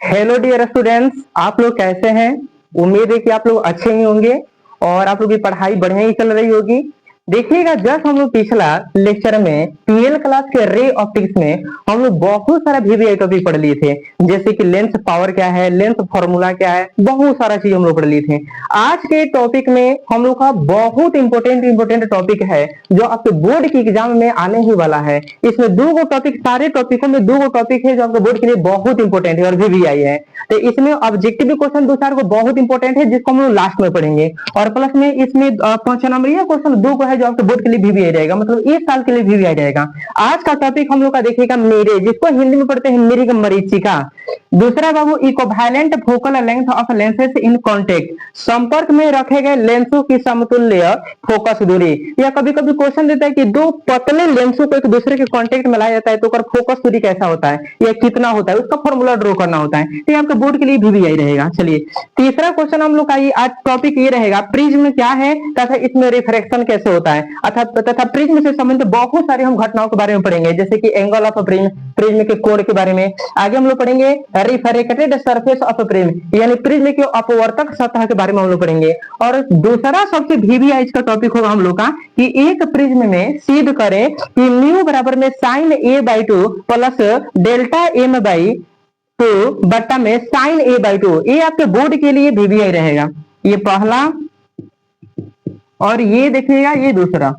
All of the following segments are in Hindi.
हेलो डियर स्टूडेंट्स, आप लोग कैसे हैं? उम्मीद है कि आप लोग अच्छे ही होंगे और आप लोग की पढ़ाई बढ़िया ही चल रही होगी। देखिएगा, जस्ट हम लोग पिछला लेक्चर में 12 क्लास के रे ऑप्टिक्स में हम लोग बहुत सारा वीवीआई टॉपिक पढ़ लिए थे, जैसे कि लेंस पावर क्या है, लेंस फॉर्मूला क्या है, बहुत सारा चीज हम लोग पढ़ लिए थे। आज के टॉपिक में हम लोग का बहुत इंपॉर्टेंट टॉपिक है जो आपके बोर्ड की एग्जाम में आने ही वाला है। इसमें दो गो टॉपिक, सारे टॉपिकों में दो गो टॉपिक है जो आपके बोर्ड के लिए बहुत इंपॉर्टेंट है और वीवीआई है। तो इसमें ऑब्जेक्टिव क्वेश्चन दो चार को बहुत इंपॉर्टेंट है जिसको हम लोग लास्ट में पढ़ेंगे, और प्लस में इसमें 5 नंबर क्वेश्चन दो को है जो आपके बोर्ड के लिए वीवीआई रहेगा, मतलब एक साल के लिए वीवीआई रहेगा। आज का टॉपिक हम लोग का देखिएगा मेरे, जिसको हिंदी में पढ़ते हैं मेरी मरीचिका। दूसरा बाबू, equivalent focal length of lenses in contact, संपर्क में रखे गए लेंसों की समतुल्य फोकस दूरी। या कभी कभी क्वेश्चन देता है कि दो पतले लेंसों को एक दूसरे के कांटेक्ट में लाया जाता है तो फोकस दूरी कैसा होता है या कितना होता है, उसका फॉर्मूला ड्रॉ करना होता है। तो ये आपके बोर्ड के लिए वीवीआई रहेगा। चलिए, तीसरा क्वेश्चन हम लोग का आज टॉपिक ये रहेगा, प्रिज्म क्या है तथा इसमें रिफ्रैक्शन कैसे होता है, तथा प्रिज्म से संबंधित बहुत सारे हम घटनाओं के बारे में पढ़ेंगे, जैसे कि एंगल ऑफ प्रिज्म, प्रिज्म के कोण के बारे में। आगे हम लोग पढ़ेंगे रिफ्रैक्टेड सरफेस ऑफ प्रिज्म, यानी प्रिज्म के अपवर्तक सतह के बारे में हम लोग पढ़ेंगे। और दूसरा सबसे वीवीआई का टॉपिक होगा हम लोग का कि एक प्रिज्म में सिद्ध करें कि म्यू बराबर में sine A by two plus delta M by two बट्टा में साइन ए बाई टू। ये आपके बोर्ड के लिए वीवीआई रहेगा। ये पहला और ये देखिएगा ये दूसरा,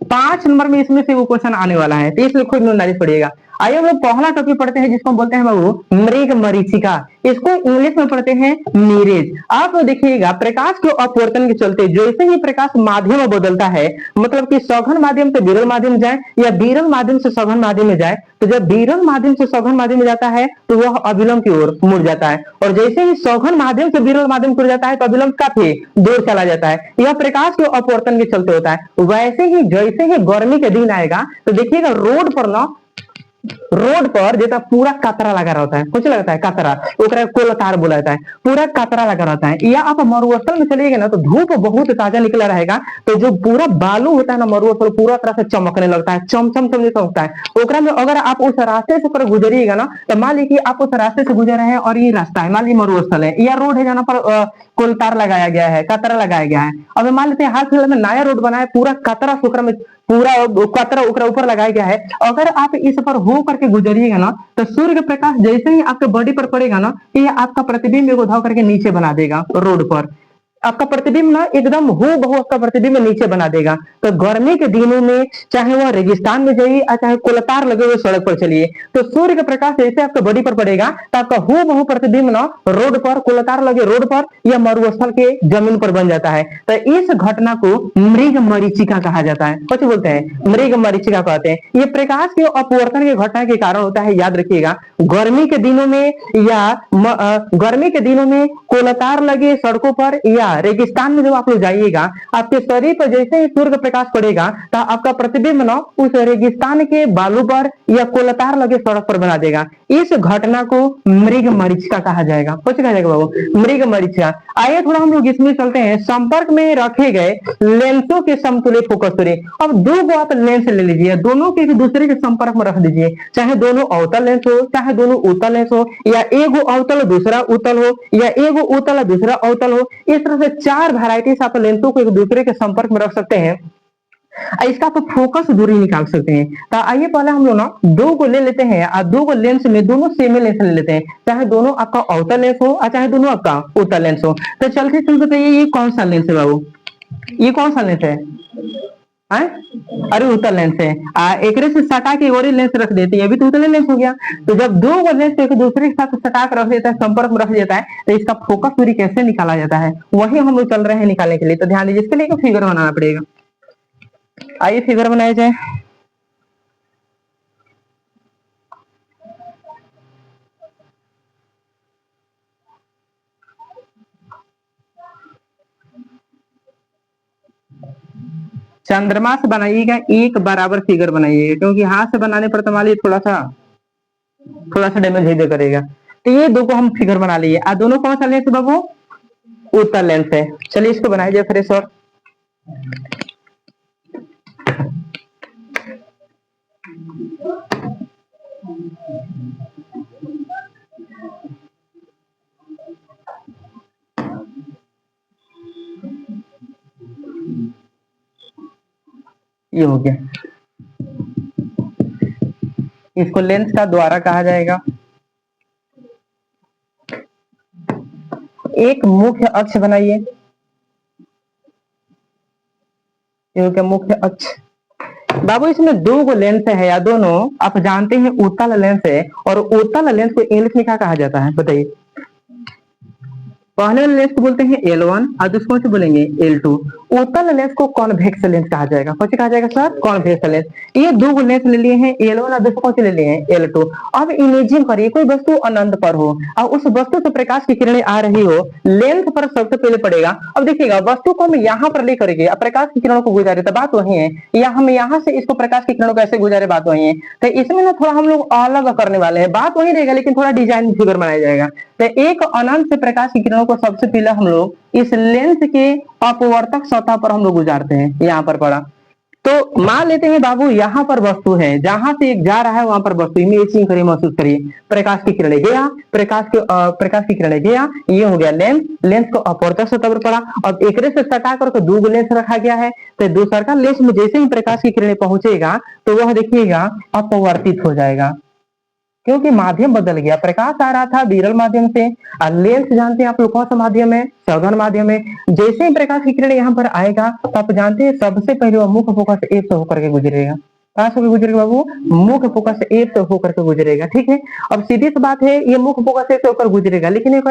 5 नंबर में इसमें से वो क्वेश्चन आने वाला है, तो इसलिए खुद नॉलेज पड़ेगा। आइए हम लोग पहला टॉपिक पढ़ते हैं जिसको हम बोलते हैं बाबू मृग मरीचिका। इसको इंग्लिश में पढ़ते हैं मीरेज। आप लोग देखिएगा, प्रकाश के अपवर्तन के चलते जैसे ही प्रकाश माध्यम बदलता है, मतलब कि सघन माध्यम से विरल माध्यम जाए या विरल माध्यम से सघन माध्यम में जाए, तो जब विरल माध्यम से सघन माध्यम में जाता है तो वह अविलंब की ओर मुड़ जाता है, और जैसे ही सघन माध्यम से विरल माध्यम की ओर जाता है तो अविलंब काफी दूर चला जाता है। यह प्रकाश के अपवर्तन के चलते होता है। वैसे ही जैसे ही गर्मी के दिन आएगा तो देखिएगा रोड पर ना, रोड पर जैसा पूरा कतरा लगा रहता है, कुछ लगता है कतरा, कोलतार बोला जाता है, पूरा कतरा लगा रहता है। या आप मरुस्थल में चलिएगा ना तो धूप बहुत ताजा निकला रहेगा, तो जो पूरा बालू होता है ना मरुस्थल पूरा तरह से चमकने लगता है, चमचम चमकता है। ओकरा में अगर आप उस रास्ते से पर गुजरिएगा ना, तो मान लीजिए आप उस रास्ते से गुजर रहे हैं और ये रास्ता है, मान लीजिए मरुस्थल है या रोड है जहाँ पर कोलतार लगाया गया है, कतरा लगाया गया है। अब मान लेते हैं हाल फिलहाल में नया रोड बना है, पूरा कतरा सुकरा में पूरा कतरा उकरा ऊपर लगाया गया है। अगर आप इस पर हो करके गुजरिएगा ना तो सूर्य का प्रकाश जैसे ही आपके बॉडी पर पड़ेगा ना, ये आपका प्रतिबिंब एगो धाव करके नीचे बना देगा रोड पर। आपका प्रतिबिंब ना एकदम हूबहू आपका प्रतिबिंब नीचे बना देगा। तो गर्मी के दिनों में चाहे वह रेगिस्तान में जाइए और चाहे कोलतार लगे हुए सड़क पर चलिए, तो सूर्य का प्रकाश जैसे आपके बॉडी पर पड़ेगा तो आपका हूबहू प्रतिबिंब ना रोड पर, कोलतार लगे रोड पर या मरुस्थल के जमीन पर बन जाता है। तो इस घटना को मृग मरीचिका कहा जाता है। कुछ बोलते हैं मृग मरीचिका कहते हैं। ये प्रकाश के अपवर्तन की घटना के कारण होता है। याद रखिएगा, गर्मी के दिनों में या गर्मी के दिनों में कोलतार लगे सड़कों पर या रेगिस्तान में जब आप लोग जाइएगा, आपके शरीर पर जैसे ही सूर्य का प्रकाश पड़ेगा तो आपका प्रतिबिंब ना उस रेगिस्तान के बालू पर या कोलतार लगे सड़क पर बना देगा। इस घटना को मृग मरीचिका कहा जाएगा। कुछ कहा जाएगा बाबू, मृग मरीचिका। आइए थोड़ा हम लोग इसमें चलते हैं, संपर्क में रखे गए लेंसों के समतुल्य फोकस दूरी। अब दो को आप लेंस ले लीजिए, दोनों के एक दूसरे के संपर्क में रख दीजिए, चाहे दोनों अवतल लेंस हो चाहे दोनों उत्तल लेंस हो, या एगो अवतल दूसरा उत्तल हो या एगो उत्तल दूसरा अवतल हो। इस तरह से 4 वैरायटी आप लेंसों को एक दूसरे के संपर्क में रख सकते हैं। इसका आप फोकस दूरी निकाल सकते हैं। तो आइए पहले हम लोग ना दो को ले लेते हैं और दो को लेंस में दोनों सेम लेंस ले लेते हैं, चाहे दोनों आपका अवतल लेंस हो और चाहे दोनों आपका उत्तल लेंस हो। तो चलते चलते ये कौन सा लेंस है बाबू, ये कौन सा लेंस है? अरे उत्तल लेंस है। एक से सटा के और लेंस रख देते हैं, अभी तो उत्तल लेंस हो गया। तो जब दो लेंस एक दूसरे के साथ सटा कर रख देता है, संपर्क में रख देता है, तो इसका फोकस दूरी कैसे निकाला जाता है वही हम लोग चल रहे हैं निकालने के लिए। तो ध्यान दीजिए, इसके लिए फिगर बनाना पड़ेगा। आइए फिगर बनाया जाए। चंद्रमा से बनाइएगा, एक बराबर फिगर बनाइएगा, क्योंकि हाथ से बनाने पर तुम्हारे थोड़ा सा डैमेज ही करेगा। तो ये दो को हम फिगर बना लिए। दोनों कौन सा लेंस बाबू? उत्तल लेंस है। चलिए इसको बनाया जाए फ्रेश। और ये हो गया, इसको लेंस का द्वारा कहा जाएगा। एक मुख्य अक्ष बनाइए, ये हो गया मुख्य अक्ष। बाबू इसमें दो गो लेंस है या दोनों आप जानते हैं उत्तल लेंस है, और उत्तल लेंस को इंग्लिश में क्या कहा जाता है बताइए। पहले वाले लेंस को बोलते हैं L1 और दूसरे को बोलेंगे L2। उत्तल लेंस को कॉन्वेक्स लेंस कहा जाएगा। कौन कहा जाएगा सर? Convex lens. ये दो लेंस ले लिए हैं L1 और दूसरे कौन से ले लिए हैं L2। अब इमेजिंग करिए कोई वस्तु अनंत पर हो और उस वस्तु से प्रकाश की किरणें आ रही हो, लेंस पर सबसे पहले पड़ेगा। अब देखिएगा वस्तु को हम यहाँ पर ले करके अब प्रकाश की किरणों को गुजारे तो बात वही है, या हम यहाँ से इसको प्रकाश की किरणों को ऐसे गुजारे बात वही है। तो इसमें ना थोड़ा हम लोग अलग करने वाले हैं, बात वही रहेगा लेकिन थोड़ा डिजाइन फिगर बनाया जाएगा। तो एक अनंत से प्रकाश की किरणों को सबसे पहले हम लोग इस लेंस के अपवर्तक सतह पर हम लोग गुजारते हैं, यहाँ पर पड़ा। तो मान लेते हैं बाबू यहाँ पर वस्तु है, जहां से एक जा रहा है वहां पर वस्तु, इमेजिंग करिए, महसूस करिए। प्रकाश की किरणें गया, प्रकाश की किरणें गया, ये हो गया लेंस। लेंस को अपवर्तक सतह पर पड़ा। अब एक से सटा करके दो लेंस रखा गया है, तो दूसरा लेंस में जैसे ही प्रकाश की किरणें पहुंचेगा तो वह देखिएगा अपवर्तित हो जाएगा, क्योंकि माध्यम बदल गया। प्रकाश आ रहा था विरल माध्यम से, और लेंस जानते हैं आप लोग कौन सा माध्यम है? सावधान माध्यम है। जैसे ही प्रकाश की किरण यहाँ पर आएगा तो आप जानते हैं सबसे पहले वह मुख्य फोकस एफ से होकर के गुजरेगा। कहां से गुजरेगा बाबू? मुख्य फोकस एफ से होकर के गुजरेगा। ठीक है, अब सीधी सी बात है, ये मुख्य फोकस एफ से होकर गुजरेगा, लेकिन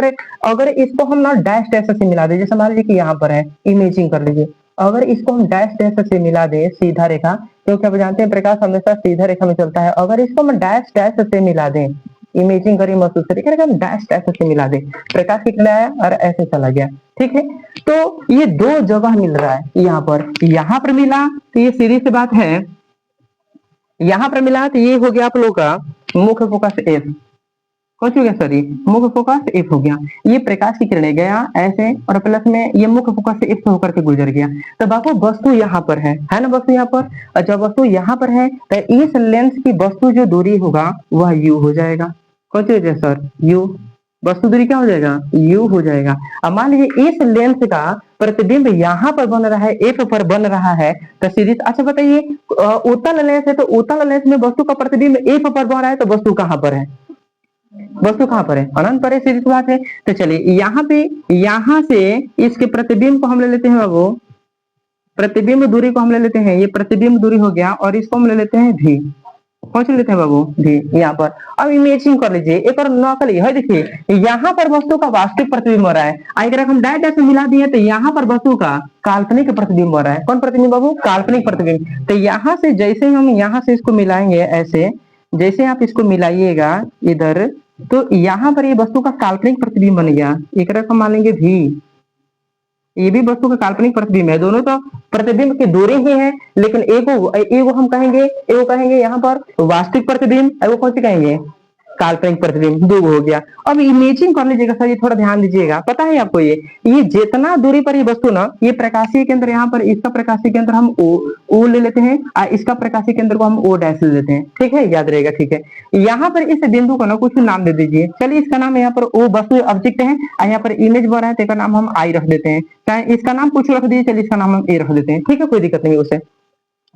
अगर इसको हम ना डैश डैश से मिला दे, जैसे मान लीजिए कि यहाँ पर है, इमेजिंग कर लीजिए, अगर इसको हम डैश डैश से मिला दे सीधा रेखा, क्योंकि आप जानते हैं प्रकाश हमेशा सीधा रेखा में चलता है, अगर इसको हम डैश डैश से मिला दें, इमेजिंग करिए, महसूस करिए, हम डैश डैश से मिला दें, प्रकाश कितना आया और ऐसे चला गया। ठीक है, तो ये दो जगह मिल रहा है, यहाँ पर मिला तो ये सीधी सी बात है, यहाँ पर मिला तो ये हो गया आप लोग का मुख्य फोकस एफ। कौन सी हो गया सर? मुख्य फोकस एफ हो गया। ये प्रकाश की किरणें गया ऐसे, और प्लस में ये मुख्य फोकस से एफ से होकर के गुजर गया। तो बाबू वस्तु यहाँ पर है ना, वस्तु यहाँ पर, और जब वस्तु यहाँ पर है तो इस लेंस की वस्तु जो दूरी होगा वह यू हो जाएगा। कौन सी हो जाएगा सर? यू। वस्तु दूरी क्या हो जाएगा? यू हो जाएगा। अब मान लीजिए इस लेंस का प्रतिबिंब यहाँ पर बन रहा है, एफ पर बन रहा है, तो सीधी। अच्छा बताइए, उत्तल लेंस है तो उत्तल लेंस में वस्तु का प्रतिबिंब एफ पर बन रहा है, तो वस्तु कहाँ पर है? वस्तु कहाँ पर है? अनंत पर है, सीधी बात है। तो चलिए यहाँ पे, यहाँ से इसके प्रतिबिंब को हम ले लेते हैं बाबू, प्रतिबिंब दूरी को हम ले लेते हैं, ये प्रतिबिंब दूरी हो गया, और इसको हम ले लेते हैं भी। कौन सी लेते हैं बाबू? भी। यहाँ पर अब इमेजिंग कर लीजिए, एक और नकली है, देखिए यहाँ पर वस्तु का वास्तविक प्रतिबिंब हो रहा है, अगर हम डायरेक्ट ऐसे मिला दिए तो यहाँ पर वस्तु का काल्पनिक प्रतिबिंब हो रहा है। कौन प्रतिबिंब बाबू? काल्पनिक प्रतिबिंब। तो यहाँ से जैसे हम यहाँ से इसको मिलाएंगे ऐसे, जैसे आप इसको मिलाइएगा इधर, तो यहाँ पर ये वस्तु का काल्पनिक प्रतिबिंब बन गया, एक रकम मान लेंगे भी, ये भी वस्तु का काल्पनिक प्रतिबिंब है। दोनों तो प्रतिबिंब की दूरी ही है, लेकिन एगो हम कहेंगे यहाँ पर वास्तविक प्रतिबिंब, एगो कौन सी कहेंगे? काल्पनिक प्रतिबिंब। दो हो गया। अब इमेजिंग कर लीजिएगा सर, ये थोड़ा ध्यान दीजिएगा, पता है आपको ये जितना दूरी पर ये वस्तु ना, ये प्रकाशीय केंद्र यहाँ पर, इसका प्रकाशीय केंद्र हम ओ ले लेते हैं, और इसका प्रकाशीय केंद्र को हम ओ डैश ले लेते हैं। ठीक है, याद रहेगा। ठीक है, यहाँ पर इस बिंदु को ना कुछ नाम दे दीजिए। चलिए इसका नाम यहाँ पर ओ वस्तु ऑब्जेक्ट है, और यहाँ पर इमेज बन रहा है, तो इसका नाम हम आई रख देते हैं, चाहे इसका नाम कुछ रख दीजिए, चलिए इसका नाम हम ए रख देते हैं। ठीक है, कोई दिक्कत नहीं उसे।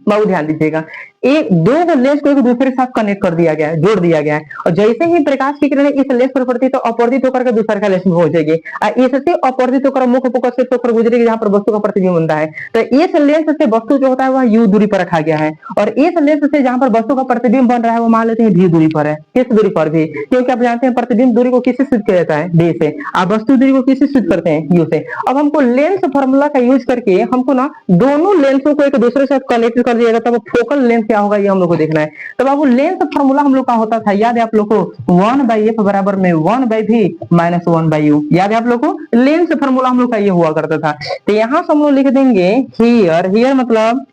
बहुत ध्यान दीजिएगा, एक दो लेंस को एक दूसरे के साथ कनेक्ट कर दिया गया है, जोड़ दिया गया है, और जैसे ही प्रकाश की किरणें इस लेंस पर पड़ती तो अपवर्तित होकर के दूसरे का लेंस में पहुंचेगी, और इससे अपवर्तित होकर मुख्य फोकस से होकर गुजरेगी जहां पर वस्तु का प्रतिबिंब बनता है। तो इस लेंस से वस्तु जो होता है वह यू दूरी पर रखा गया है, और इस लेंस से जहां पर वस्तु का प्रतिबिंब बन रहा है वो मान लेते हैं भी दूरी पर है। किस दूरी पर? भी, क्योंकि आप जानते हैं प्रतिबिंब दूरी को किससे सूचित किया जाता है? डी से, और वस्तु दूरी को किससे सूचित करते हैं? यू से। अब हमको लेंस फॉर्मूला का यूज करके हमको ना दोनों लेंसों को एक दूसरे से कनेक्ट कर दिया जाता है, फोकल लेंथ क्या होगा ये हम लोग को देखना है। तो बाबू लेंथ फॉर्मूला हम लोग का होता था, याद है आप लोग को? 1/f बराबर में 1/v माइनस 1/u। याद है आप लोग को? लेंथ फॉर्मूला हम लोग का ये हुआ करता था। तो यहाँ से हम लोग लिख देंगे हियर मतलब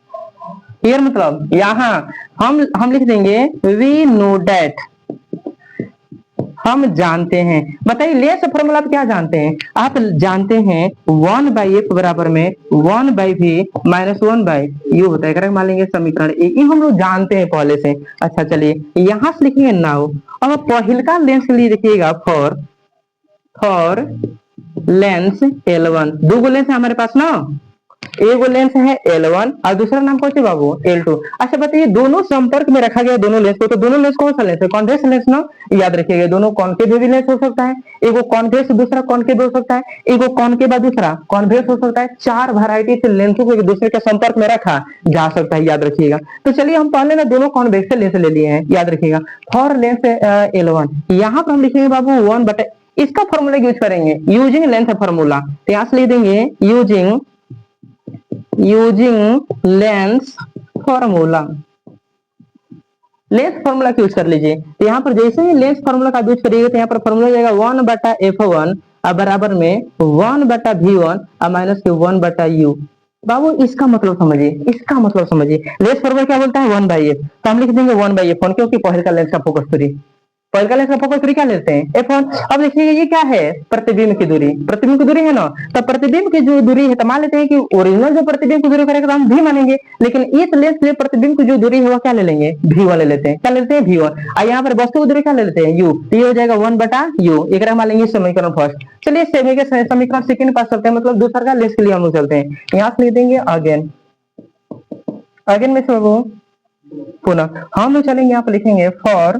यहाँ हम लिख देंगे वी नो दैट हम जानते हैं। बताइए लेंस फॉर्मूला आप क्या जानते हैं? आप जानते हैं 1/f बराबर में 1/v माइनस 1/u होता है। करेक्ट मान लेंगे समीकरण ए, ये हम लोग जानते हैं पहले से। अच्छा चलिए यहां से लिखेंगे नाउ। अब पहलका लेंस के लिए देखिएगा फॉर लेंस L1, दो लेंस है हमारे पास ना, एक लेंस है L1 और दूसरा नाम कौन सा बाबू L2। अच्छा बताइए दोनों संपर्क में रखा गया दोनों लेंस को, तो दोनों लेंस कौन सा लेंस है? कॉन्वेक्स लेंस ना, याद रखिएगा दोनों कॉन्केव भी लेंस हो सकता है, एक कॉन्वेक्स दूसरा कॉन्केव हो सकता है, एक कॉन्केव दूसरा कॉन्वेक्स हो सकता है। चार वैरायटी से लेंसों को एक दूसरे के संपर्क में रखा जा सकता है, याद रखिएगा। तो चलिए हम पहले ना दोनों कॉन्वेक्स लेंस ले लिए हैं, याद रखिएगा। फॉर लेंस L1 यहाँ पर हम लिखेंगे बाबू 1/, इसका फॉर्मूला यूज करेंगे यूजिंग लेंथ फॉर्मूला, तो यहाँ से लिख देंगे using lens formula. Lens formula का यूज कर लीजिए, तो यहाँ पर जैसे ही लेंस फॉर्मूला का यूज करिएगा तो यहाँ पर फॉर्मूला जाएगा 1/f1 बराबर में 1/v1 माइनस के 1/u। बाबू इसका मतलब समझिए, इसका मतलब समझिए। लेंस फॉर्मूला क्या बोलता है 1/f, तो हम लिख देंगे 1/f1 क्योंकि पहले का लेंस का फोकस दूरी, पहले लेंस का फोकस दूरी क्या लेते हैं f1। अब देखिए ये क्या है? प्रतिबिंब की दूरी, प्रतिबिंब की दूरी है ना, तो प्रतिबिंब की जो दूरी है तो मान लेते हैं कि ओरिजिनल जो प्रतिबिंब की दूरी करेगा तो हम v मानेंगे, लेकिन इस लेंस के लिए प्रतिबिंब की जो दूरी है वो क्या ले लेंगे? v1 ले लेते हैं। क्या लेते हैं? v1। और यहाँ पर वस्तु की दूरी क्या ले लेते हैं? u, तो ये हो जाएगा 1/u। एक मान लेंगे समीकरण फर्स्ट। चलिए समीकरण सेकंड पास करते हैं, मतलब दूसरा का लेंस के लिए हम लोग चलते हैं। यहाँ से लिख देंगे अगेन में से पुनः हम लोग चलेंगे, यहाँ पर लिखेंगे फॉर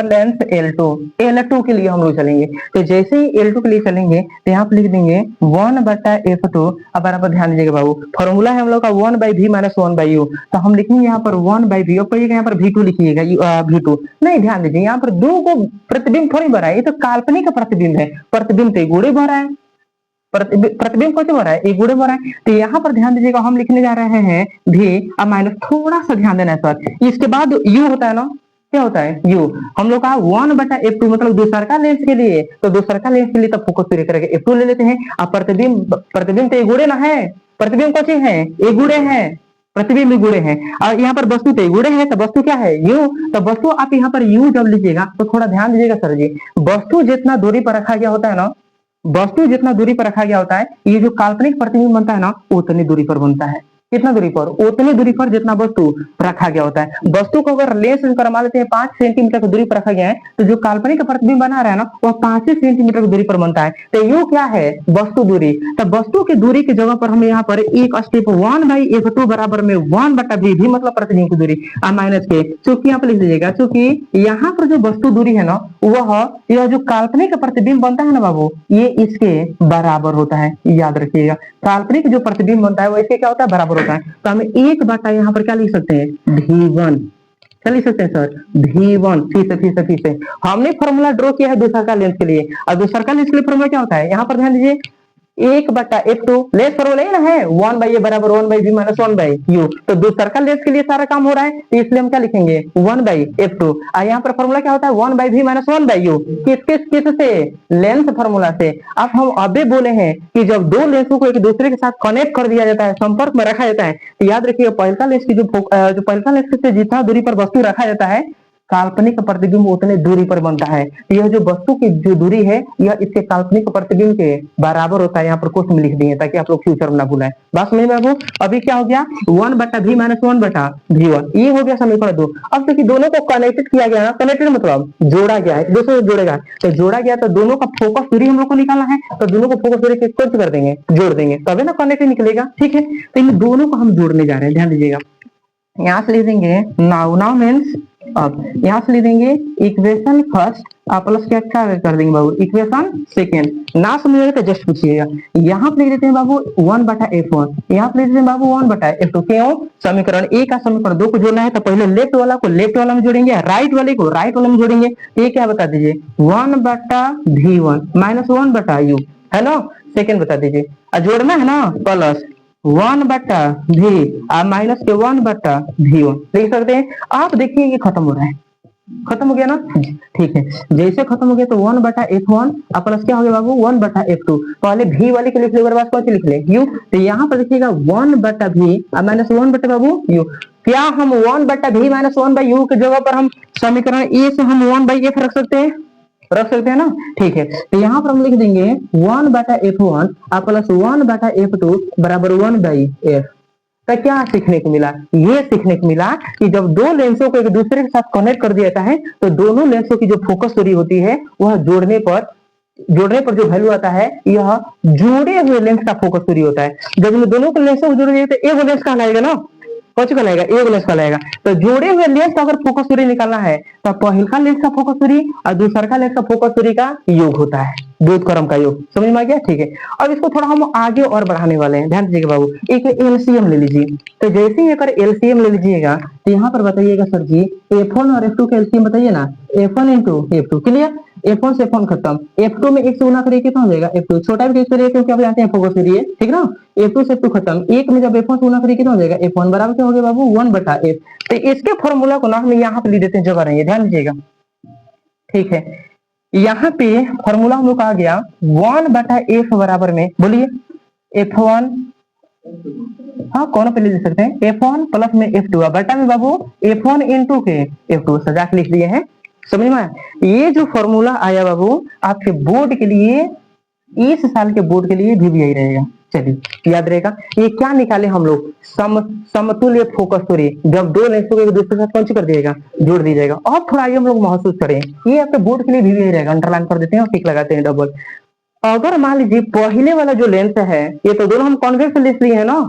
लेंस L2 के लिए हम लोग चलेंगे। तो जैसे ही L2 के लिए चलेंगे तो यहाँ पे लिख देंगे 1/f2। अब बराबर ध्यान दीजिएगा बाबू, फॉर्मूला है हम लोग का 1/v माइनस 1/u, तो हम लिखेंगे यहाँ पर 1/v। अब कहिएगा यहाँ पर v2 लिखिएगा, v2 नहीं, ध्यान दीजिए यहाँ पर दो को प्रतिबिंब थोड़ी भरा है, ये तो काल्पनिक का प्रतिबिंब है। प्रतिबिंब तो गुड़े भरा है, प्रतिबिंब कौन भरा है? एक गुड़े भरा है। तो यहाँ पर ध्यान दीजिएगा हम लिखने जा रहे हैं भी अब माइनस, थोड़ा सा ध्यान देना है सर। इसके बाद u होता है ना, क्या होता है u, हम लोग का 1/f2 मतलब दूसरा लेंस के लिए, तो दूसरा लेंस के लिए तब फोकस पूरे करके f2 ले लेते हैं। अब प्रतिबिंब तो एक गुड़े ना है, प्रतिबिंब कौन सी है? एक गुड़े है, प्रतिबिंब गुड़े हैं। और यहाँ पर वस्तु तो गुड़े है, तो वस्तु क्या है? u। तो वस्तु आप यहाँ पर u जब लीजिएगा तो थोड़ा ध्यान दीजिएगा सर जी, वस्तु जितना दूरी पर रखा गया होता है ना, वस्तु जितना दूरी पर रखा गया होता है, ये जो काल्पनिक प्रतिबिंब बनता है ना उतनी दूरी पर बनता है। कितना दूरी पर? उतनी दूरी पर जितना वस्तु रखा गया होता है। वस्तु को अगर लेंस मान लेते हैं 5 सेंटीमीटर की दूरी पर रखा गया है, तो जो काल्पनिक प्रतिबिंब बना रहा है ना वह 5 सेंटीमीटर की दूरी पर बनता है। तो यू क्या है? वस्तु दूरी। तो वस्तु की दूरी की जगह पर हम यहाँ पर एक स्टेप 1/f2 बराबर में 1/v भी मतलब प्रतिबिंब की दूरी माइनस के, चूंकि यहाँ पर लिख दीजिएगा, चूंकि यहाँ पर जो वस्तु दूरी है ना वह यह जो काल्पनिक प्रतिबिंब बनता है ना बाबू, ये इसके बराबर होता है, याद रखिएगा। काल्पनिक जो प्रतिबिंब बनता है वो इसके क्या होता है? बराबर होता है। तो हम 1/, यहाँ पर क्या लिख सकते हैं? v1। क्या लिख सकते हैं सर? v1। फिर से हमने फॉर्मूला ड्रॉ किया है दूसरा का लेंस के लिए, और दूसरा का लेंस के लिए फॉर्मूला क्या होता है? यहाँ पर ध्यान दीजिए 1/f2 लेंस फॉर्मूला है ना, है 1/a बराबर 1/v माइनस 1/u। तो दूसरा का लेंस के लिए सारा काम हो रहा है, तो इसलिए हम क्या लिखेंगे? 1/f2। और यहाँ पर फॉर्मूला क्या होता है? 1/v minus 1/u। किस से? लेंस फॉर्मूला से। अब हम अभी बोले हैं कि जब दो लेंसों को एक दूसरे के साथ कनेक्ट कर दिया जाता है, संपर्क में रखा जाता है, तो याद रखिए पहलका लेंस की जो पहलका लेंस से जितना दूरी पर वस्तु रखा जाता है, काल्पनिक प्रतिबिंब उतने दूरी पर बनता है। यह जो वस्तु की जो दूरी है यह इसके काल्पनिक प्रतिबिंब के बराबर होता है। यहाँ पर क्वेश्चन में लिख दिए ताकि आप लोग फ्यूचर में ना भूलें। बात समझ में आगो? अभी क्या हो गया? 1/v माइनस 1/v1, ये हो गया समीकरण 2। अब देखिए दोनों को कनेक्टेड किया गया ना, कनेक्टेड मतलब जोड़ा गया है, दूसरे को जोड़ेगा, तो जोड़ा गया तो दोनों का फोकस दूरी हम लोग को निकालना है, तो दोनों को फोकस दूरी कैसे कर देंगे? जोड़ देंगे, तभी ना कनेक्टेड निकलेगा। ठीक है, तो इन दोनों को हम जोड़ने जा रहे हैं, ध्यान दीजिएगा। यहाँ से लिख देंगे नाउ मीन्स, अब यहाँ से लिख देंगे इक्वेशन फर्स्ट प्लस क्या कर देंगे बाबू? Equation second. ना समझिएगा तो जस्ट पूछिएगा। यहाँ पे लिख देते हैं बाबू 1/f1, यहाँ पे लिख देते हैं बाबू 1/f2। क्यों? समीकरण ए का समीकरण 2 को जोड़ना है, तो पहले लेफ्ट वाला को लेफ्ट वाला में जोड़ेंगे, राइट वाले को राइट वाले में जोड़ेंगे। ये क्या बता दीजिए? 1/v1 माइनस 1/u है ना, सेकेंड बता दीजिए। जोड़ना है ना, प्लस 1/v माइनस के 1/v1 लिख सकते हैं। आप देखिए ये खत्म हो रहा है, खत्म हो गया ना? ठीक है, जैसे खत्म हो गया तो 1/f1 प्लस क्या हो गया बाबू? 1/f2। पहले v वाले के लिख ले, बाद कौन सी लिख ले? u। तो यहाँ पर देखिएगा 1/v माइनस 1/बाबू u। क्या हम 1/v-1/u की जगह पर हम समीकरण ए से हम 1/f रख सकते हैं? रख सकते हैं ना। ठीक है, तो यहाँ पर हम लिख देंगे 1/f1 प्लस 1/f2 बराबर 1/f। तो क्या सीखने को मिला? ये सीखने को मिला कि जब दो लेंसों को एक दूसरे के साथ कनेक्ट कर दिया जाता है तो दोनों लेंसों की जो फोकस दूरी होती है वह जोड़ने पर जो वैल्यू आता है यह जोड़े हुए लेंस का फोकस दूरी होता है। जब इन दोनों के लेंसों को जोड़ेंगे तो एक लेंस कहलाएगा ना, कौन सा कहलाएगा? एक लेंस कहलाएगा। तो जोड़े हुए लेंस का अगर फोकस दूरी निकालना है तो पहला लेंस का फोकस दूरी और दूसरा लेंस का फोकस दूरी का योग होता है, व्युत्क्रम का योग। समझ में आ गया? ठीक है, अब इसको थोड़ा हम आगे और बढ़ाने वाले हैं, ध्यान दीजिएगा बाबू। एक एलसीएम ले लीजिए। तो जैसे ही अगर एलसीएम ले लीजिएगा तो यहाँ पर बताइएगा सर जी F1 और F2 का एलसीएम बताइए ना। F1 into F2, clear? F1 से F1 खत्म, F2 में एक से गुना करिए कितना हो जाएगा? F2 छोटा भी करिए क्योंकि आप जानते हैं फोकस दूरी है, ठीक ना। F2 से F2 खत्म, एक में जब F1 से गुना करिए कितना हो जाएगा? F1 बराबर क्या हो गया बाबू? 1/f। तो इसके फॉर्मूला को ना हम यहाँ पे लिख देते हैं, जगह रही है, ध्यान दीजिएगा। ठीक है, यहाँ पे फॉर्मूला हम लोग का आ गया 1/f बराबर में, बोलिए F1, हाँ कौन पे ले सकते हैं? F1 प्लस में F2 बटा में बाबू F1 इंटू के F2 सजा के लिख दिए हैं। समझ में आया? ये जो फॉर्मूला आया बाबू आपके बोर्ड के लिए, इस साल के बोर्ड के लिए भी यही रहेगा। चलिए याद रहेगा। ये क्या निकाले हम लोग? समतुल्य फोकस दूरी। जब दो लेंसों को एक दूसरे के साथ कौन सी कर दिएगा? जोड़ दीजिएगा। अब थोड़ा ये हम लोग महसूस करें, ये आपके बोर्ड के लिए भी यही रहेगा। अंडरलाइन कर देते हैं और टिक लगाते हैं डबल। अगर मान लीजिए पहले वाला जो लेंस है, ये तो दोनों हम कॉन्वेक्स लेंस लिए है ना।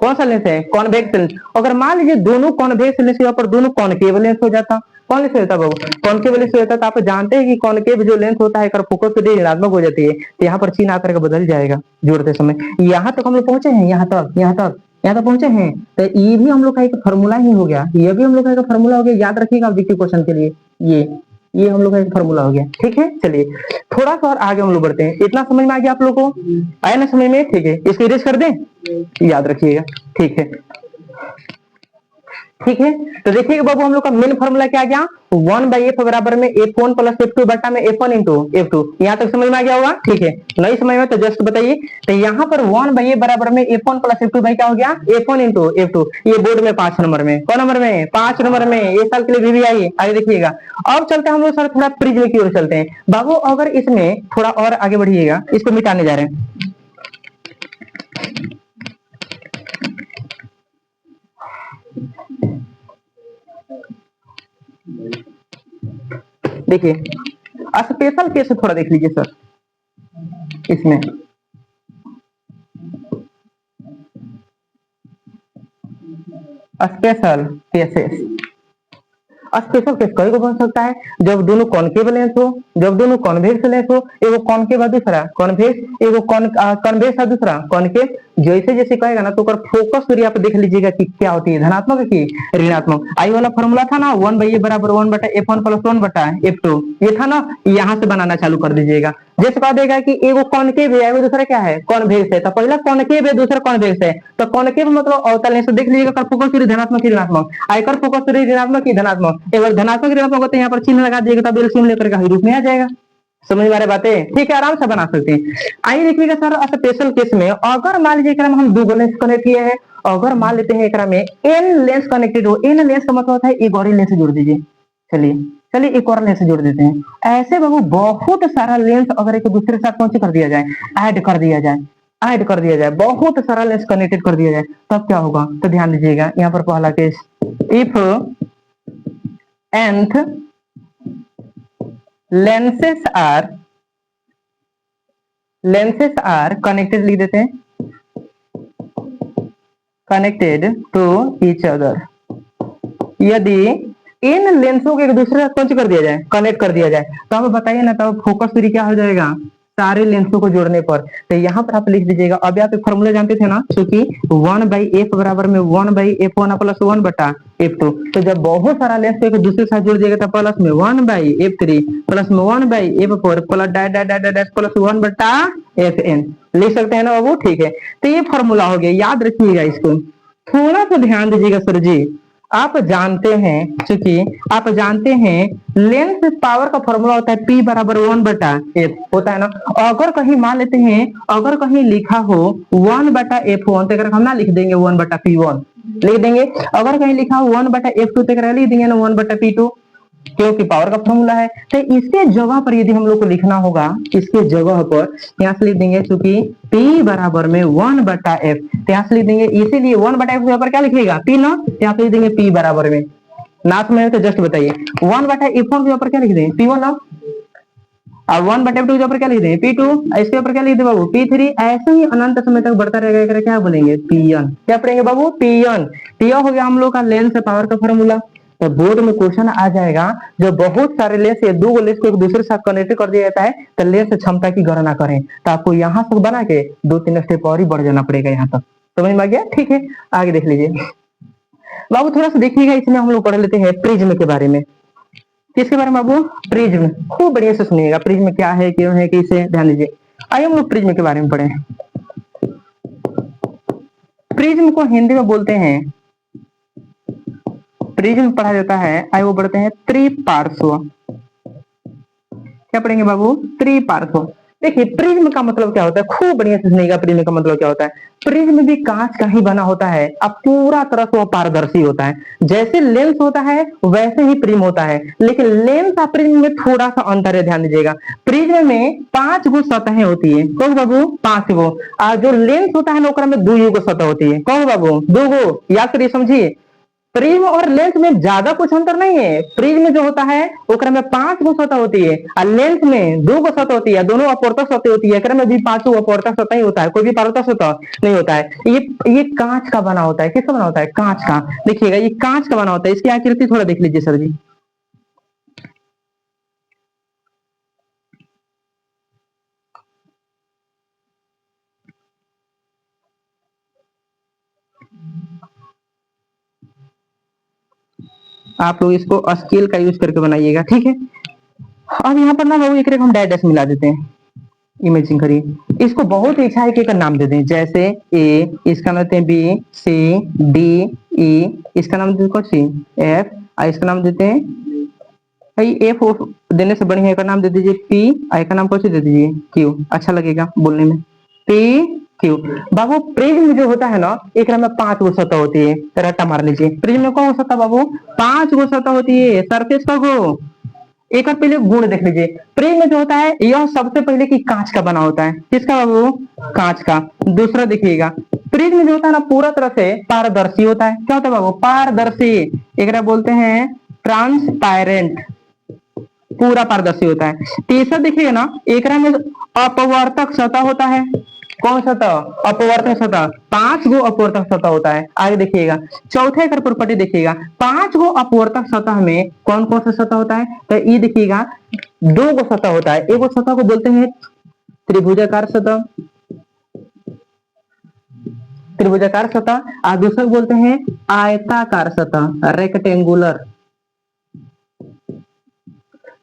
कौन सा लेंस है? Convex lens. अगर मान लीजिए दोनों कॉन्वेक्स लेंस के ऊपर दोनों कॉनकेव लेंस हो जाता, कौन लेंस होता बाबू? कॉनकेव लेंस होता। तो आप जानते हैं कि कॉनकेव जो लेंस होता है फोकस दूरी ऋणात्मक हो जाती है, तो यहाँ पर चिन्ह आकर के बदल जाएगा जोड़ते समय। यहाँ तक हम लोग पहुंचे हैं, यहाँ तक पहुंचे हैं। तो ये भी हम लोग का एक फॉर्मूला ही हो गया, ये भी हम लोग का एक फॉर्मूला हो गया। याद रखिएगा ऑब्जेक्टिव क्वेश्चन के लिए ये हम लोग का एक फॉर्मूला हो गया। ठीक है, चलिए थोड़ा सा और आगे हम लोग बढ़ते हैं। इतना समझ में आ गया आप लोगों को? आया ना समझ में? ठीक है, इसको इरेज कर दें, याद रखिएगा। ठीक है, ठीक है। तो देखिए बाबू हम लोग का मेन फॉर्मूला क्या आ गया? 1/f बराबर में F1 प्लस F2 बटा में F1 इंटू F2। यहाँ तक समझ में आ गया होगा? ठीक है, नहीं समझ में तो जस्ट बताइए। तो यहाँ पर 1/f बराबर में F1 प्लस F2 भाई क्या हो गया? F1 into F2। ये बोर्ड में 5 नंबर में, कौन नंबर में? 5 नंबर में, ये साल के लिए भी आई। आगे देखिएगा। अब चलते हैं हम लोग सर थोड़ा प्रिज्म की ओर चलते हैं बाबू। अगर इसमें थोड़ा और आगे बढ़िएगा, इसको मिटाने जा रहे हैं। देखिए स्पेशल केस थोड़ा देख लीजिए सर। इसमें स्पेशल केसेस, स्पेशल केस कई को बन सकता है जब दोनों कॉनकेव लेंस हो, जब दोनों कॉन्वेक्स लेंस हो। एगो कॉनकेव है दूसरा कॉन्वेक्स, एगो कॉन्वेक्स है दूसरा कॉनकेव। जैसे जैसे कहेगा ना तो फोकस दूरी आप देख लीजिएगा कि क्या होती है, धनात्मक की ऋणात्मक। आई वाला फॉर्मूला था ना 1/a बराबर 1/f1 प्लस 1/f2, ये था ना। यहाँ से बनाना चालू कर दीजिएगा। जैसे कह देगा कि एगो कॉनकेव है, एगो दूसरा क्या है? कॉन्वेक्स है। तो पहला कॉनकेव है, दूसरा कॉन्वेक्स है। तो कॉनकेव मतलब अवतल लेंस देख लीजिएगा, फोकस दूरी धनात्मक की ऋणात्मक, आयकर फोकस दूरी ऋणात्मक की धनात्मक। एक बार धनात्मक ऋणात्मक होते हैं, यहाँ पर चिन्ह लगा दिएगा तब एलसीएम लेकर के रूप में आ जाएगा। समझ में आ रही बातें? ठीक है, आराम से बना सकते हैं। आइए देखिएगा सर स्पेशल केस में अगर मान लीजिए एकरा में हम दो लेंस कनेक्ट किए हैं, अगर मान लेते हैं एकरा में एन लेंस कनेक्टेड हो। एन लेंस का मतलब होता है एक और लेंस जोड़ दीजिए। चलिए एक और लेंस जोड़ देते हैं। ऐसे बाबू बहुत सारा लेंस अगर एक दूसरे के साथ कौन से कर दिया जाए? ऐड कर दिया जाए, बहुत सारा लेंस कनेक्टेड कर दिया जाए, तब क्या होगा? तो ध्यान दीजिएगा, यहाँ पर पहला case if nth lenses are connected, लिख देते हैं, connected to each other। यदि इन लेंसों को एक दूसरे से कौन कर दिया जाए? कनेक्ट कर दिया जाए, तो अब बताइए ना, तब फोकस दूरी क्या हो जाएगा? सारे लेंसों को जोड़ने पर। तो यहाँ पर आप लिख दीजिएगा। अब आप फॉर्मूला जानते थे ना, क्योंकि 1/f बराबर में 1/f1 प्लस 1/f2। तो जब बहुत सारा लेंस को एक दूसरे के साथ जोड़ दिएगा तो प्लस में 1/f3 प्लस में 1/f4 plus dash plus 1/fn लिख सकते हैं ना बाबू? ठीक है, तो ये फॉर्मूला हो गया, याद रखिएगा इसको। थोड़ा सा ध्यान दीजिएगा सर जी। आप जानते हैं, चूंकि आप जानते हैं लेंस पावर का फॉर्मूला होता है P बराबर 1/f होता है ना। अगर कहीं मान लेते हैं, अगर कहीं लिखा हो 1/f1 तो अगर हम ना लिख देंगे 1/p1, लिख देंगे। अगर कहीं लिखा हो 1/f2 तक लिख देंगे ना 1/p2, क्योंकि पावर का फॉर्मूला है। तो इसके जगह पर यदि हम लोग को लिखना होगा, इसके जगह पर यहाँ से लिख देंगे क्योंकि P बराबर में 1/f, तो यहाँ से लिख देंगे, इसीलिए 1/f के ऊपर क्या लिखिएगा P नॉट, यहाँ पे लिख देंगे P बराबर में, ना समझे तो जस्ट बताइए 1/f4 के ऊपर क्या लिख देंगे P1 ना, और 1/f2 के ऊपर क्या लिख देंगे P2, इसके ऊपर क्या लिख दे बाबू P3, ऐसे ही अनंत समय तक बढ़ता रहेगा, क्या बोलेंगे Pn, क्या पढ़ेंगे बाबू Pn। Pn हो गया हम लोग का लेंस से पावर का फॉर्मूला। तो बोर्ड में क्वेश्चन आ जाएगा जो बहुत सारे लेंस या दो लेंस को एक दूसरे के साथ कनेक्ट कर दिया जाता है, तो लेंस क्षमता की गणना करें, तो आपको यहाँ से बना के 2-3 स्टेप और ही बढ़ जाना पड़ेगा यहाँ तक, समझ में आ गया? ठीक है, आगे देख लीजिए बाबू, थोड़ा सा देखिएगा, इसमें हम लोग पढ़ लेते हैं प्रिज्म के बारे में। किसके बारे में बाबू? प्रिज्म। खूब बढ़िया से सुनिएगा, प्रिज्म क्या है, क्यों है, कैसे, ध्यान दीजिए। आइए हम लोग प्रिज्म के बारे में पढ़ें। प्रिज्म को हिंदी में बोलते हैं, प्रिज्म पढ़ा जाता है, आइए वो पढ़ते हैं त्रिपार्श्व। क्या पढ़ेंगे बाबू? त्रिपार्श्व। देखिए प्रिज्म का मतलब क्या होता है, खूब बढ़िया से सुनिएगा, प्रिज्म का मतलब क्या होता है। प्रिज्म भी कांच का ही बना होता है, अब पूरा तरह से वो पारदर्शी होता है। जैसे लेंस होता है वैसे ही प्रिज्म होता है, लेकिन लेंस और प्रिज्म में थोड़ा सा अंतर है, ध्यान दीजिएगा। प्रिज्म में 5 गो सतहें होती है, कहो बाबू 5 गो, और जो लेंस होता है ना ओकरा में 2 गो सतह होती है, कहो बाबू 2 गो, याद करिए, समझिए। प्रिज्म और लेंस में ज्यादा कुछ अंतर नहीं है। प्रिज्म जो होता है ओकरा में 5 गो सतह होती है, और लेंस में 2 गो सतह होती है, दोनों अपवर्तक सतह होती है, एकरा में भी 5 अपवर्तक सतह ही होता है, कोई भी परावर्तक सतह नहीं होता है। ये कांच का बना होता है, किसका बना होता है? कांच का। देखिएगा ये कांच का बना होता है, इसकी आकृति थोड़ा देख लीजिए सर जी। आप लोग इसको स्केल का यूज करके बनाइएगा, ठीक है। अब यहाँ पर ना बाबू एक हम डायरेक्ट मिला देते हैं, इमेजिंग करिए, इसको बहुत इच्छा है कि एक नाम दे दें, जैसे ए, इसका नाम देते हैं बी, सी, डी, ई, इसका नाम देते हैं सी, एफ, और इसका नाम देते हैं भाई एफ, देने से बढ़िया एक नाम दे दीजिए पी, और एक नाम कौन सी दे दीजिए क्यू, अच्छा लगेगा बोलने में, पी क्यू। बाबू प्रिज्म जो होता है ना एक में 5 गो सतह होती है, रट्टा मार लीजिए। प्रिज्म में कौन सतह बाबू? 5 गो सतह होती है, सरफेस का गो। एक और पहले गुण देख लीजिए, प्रिज्म जो होता है यह सबसे पहले की कांच का बना होता है, किसका बाबू? कांच का। दूसरा देखिएगा, प्रिज्म जो होता है ना पूरा तरह से पारदर्शी होता है, क्या होता है बाबू? पारदर्शी, एक बोलते हैं ट्रांसपेरेंट, पूरा पारदर्शी होता है। तीसरा देखिएगा ना एकरा में अपवर्तक सतह होता है, कौन सतह? अपवर्तक सतह, 5 गो अपवर्तक सतह होता है। आगे देखिएगा चौथे का प्रॉपर्टी देखिएगा, 5 गो अपवर्तक सतह में कौन कौन सा सतह होता है? तो ये देखिएगा 2 गो सतह होता है, एक सतह को बोलते हैं त्रिभुजाकार सतह, त्रिभुजाकार सतह, और दूसरा बोलते हैं आयताकार सतह, रेक्टेंगुलर।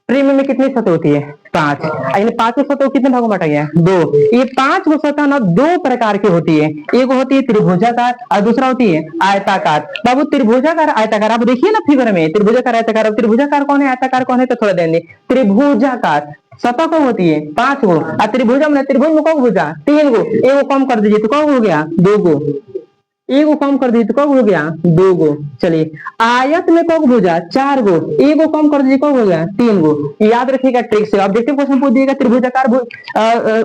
प्रिज्म में कितनी सतह होती है? 5। इन 5 सतह कितने भागों में बांटा गया है? 2। ये 5 सतह ना 2 प्रकार की होती है, एक होती है त्रिभुजाकार और दूसरा होती है आयताकार। बाबू त्रिभुजाकार आयताकार आप देखिए ना फिगर में, त्रिभुजाकार आयताकार, त्रिभुजाकार कौन है, आयताकार कौन है, तो थोड़ा ध्यान दें। त्रिभुजाकार सतह कौन होती है? 5 गो, और त्रिभुज में कौन भुजा? 3 गो, एक कम कर दीजिए तो कौन हो गया? 2 गो, एक को कम कर दीजिए तो कब हो गया? 2 गो। चलिए आयत में कब भुजा? 4 गो, एक को कम कर दीजिए कब हो गया? 3 गो। याद रखिएगा ट्रिक से, ऑब्जेक्टिव क्वेश्चन पूछ दिएगा त्रिभुजाकार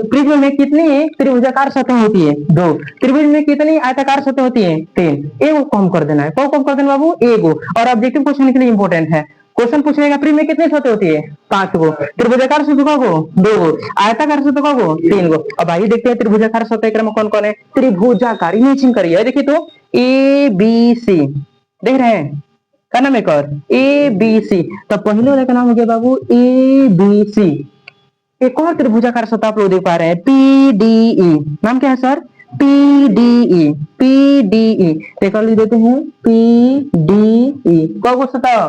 प्रिज्म में कितनी त्रिभुजाकार सतह होती है? 2। त्रिभुज में कितनी आयताकार सतह होती है? 3। एक को कम कर देना है, कब कम कर देना बाबू? 1 गो। और ऑब्जेक्टिव क्वेश्चन के लिए इंपॉर्टेंट है, क्वेश्चन पूछेगा प्रिज्म में कितनी सतह होती है? 5 गो। त्रिभुजाकार सतह कब गो? 2 गो। आयताकार सतह कब गो? 3 गो। अब आइए देखते हैं त्रिभुजाकार सतह क्रम कौन कौन है। त्रिभुजाकार इमेजिन करिए, देखिए तो ए बी सी, देख रहे हैं क्या नाम है? और ए बी सी, तो पहले वाले का नाम हो गया बाबू ए बी सी। एक और त्रिभुजाकार सतह आप लोग देख पा रहे हैं पी डी ई, नाम क्या है sir? P D E, P D E, देखो लिख देते हैं पी डी ई। कौन सतह?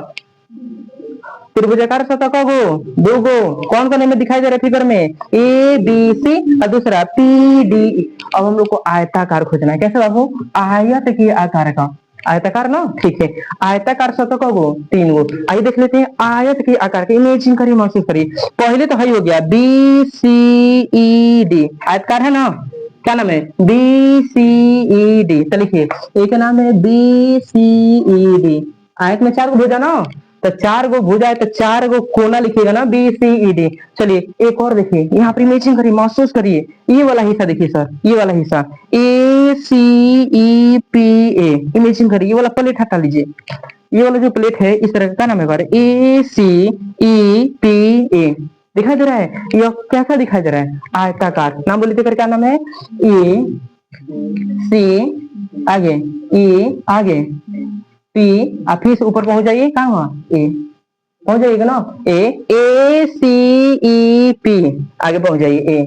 त्रिभुजाकार सतह कब हो? 2 गो। कौन कौन में दिखाई दे रहा है फिगर में? ए बी सी और दूसरा पी डी। अब हम लोग को आयताकार खोजना है, कैसे बाबू? आयत के आकार का, आयताकार ना, ठीक है। आयताकार सतह का गो 3 गो। आइए देख लेते हैं आयत के आकार के, इमेजिन करिए, महसूस करिए। पहले तो है हो गया बी सी ई डी, आयतकार है ना, क्या नाम है, बी सी ई डी। तो लिखिए एक नाम है बी सी ई डी। आयत में 4 गो भुजा ना, तो 4 गो भुजा है तो 4 गो कोना लिखिएगा ना, बी सी ई डी। चलिए एक और देखिए, यहाँ पर इमेजिन करिए, महसूस करिए, ये वाला हिस्सा देखिए सर, ये वाला हिस्सा ए सी ई पी ए, इमेजिन करिए, ये वाला प्लेट हटा लीजिए, ये वाला जो प्लेट है इस तरह का नाम है ए सी ई पी ए, दिखाई दे रहा है, यह कैसा दिखाई दे रहा है, आयताकार। नाम बोलिए तो क्या नाम है, ए सी, आगे ए, आगे पी, आप फिर से ऊपर पहुंच जाइए, कहाँ हुआ, ए पहुंच जाइएगा ना, ए सी ई पी, आगे पहुंच जाइए ए,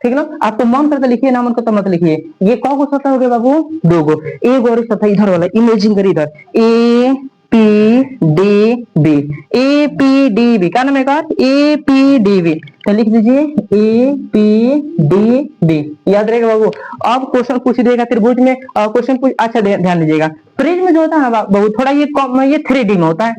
ठीक ना। आपको मन करता लिखिए, ना मन करता मत लिखिए। ये कौ गो सतह हो गया बाबू, 2 गो। एक और सतह इधर वाला, इमेजिन करिए इधर, A P D B, A P D B, क्या नाम है, ए पी डी बी। तो लिख दीजिए ए पी डी बी, याद रहेगा बाबू। अब क्वेश्चन पूछ देगा त्रिभुज में, क्वेश्चन पूछ, अच्छा ध्यान दीजिएगा, प्रिज्म जो होता है ना बाबू, थोड़ा ये 3D में होता है,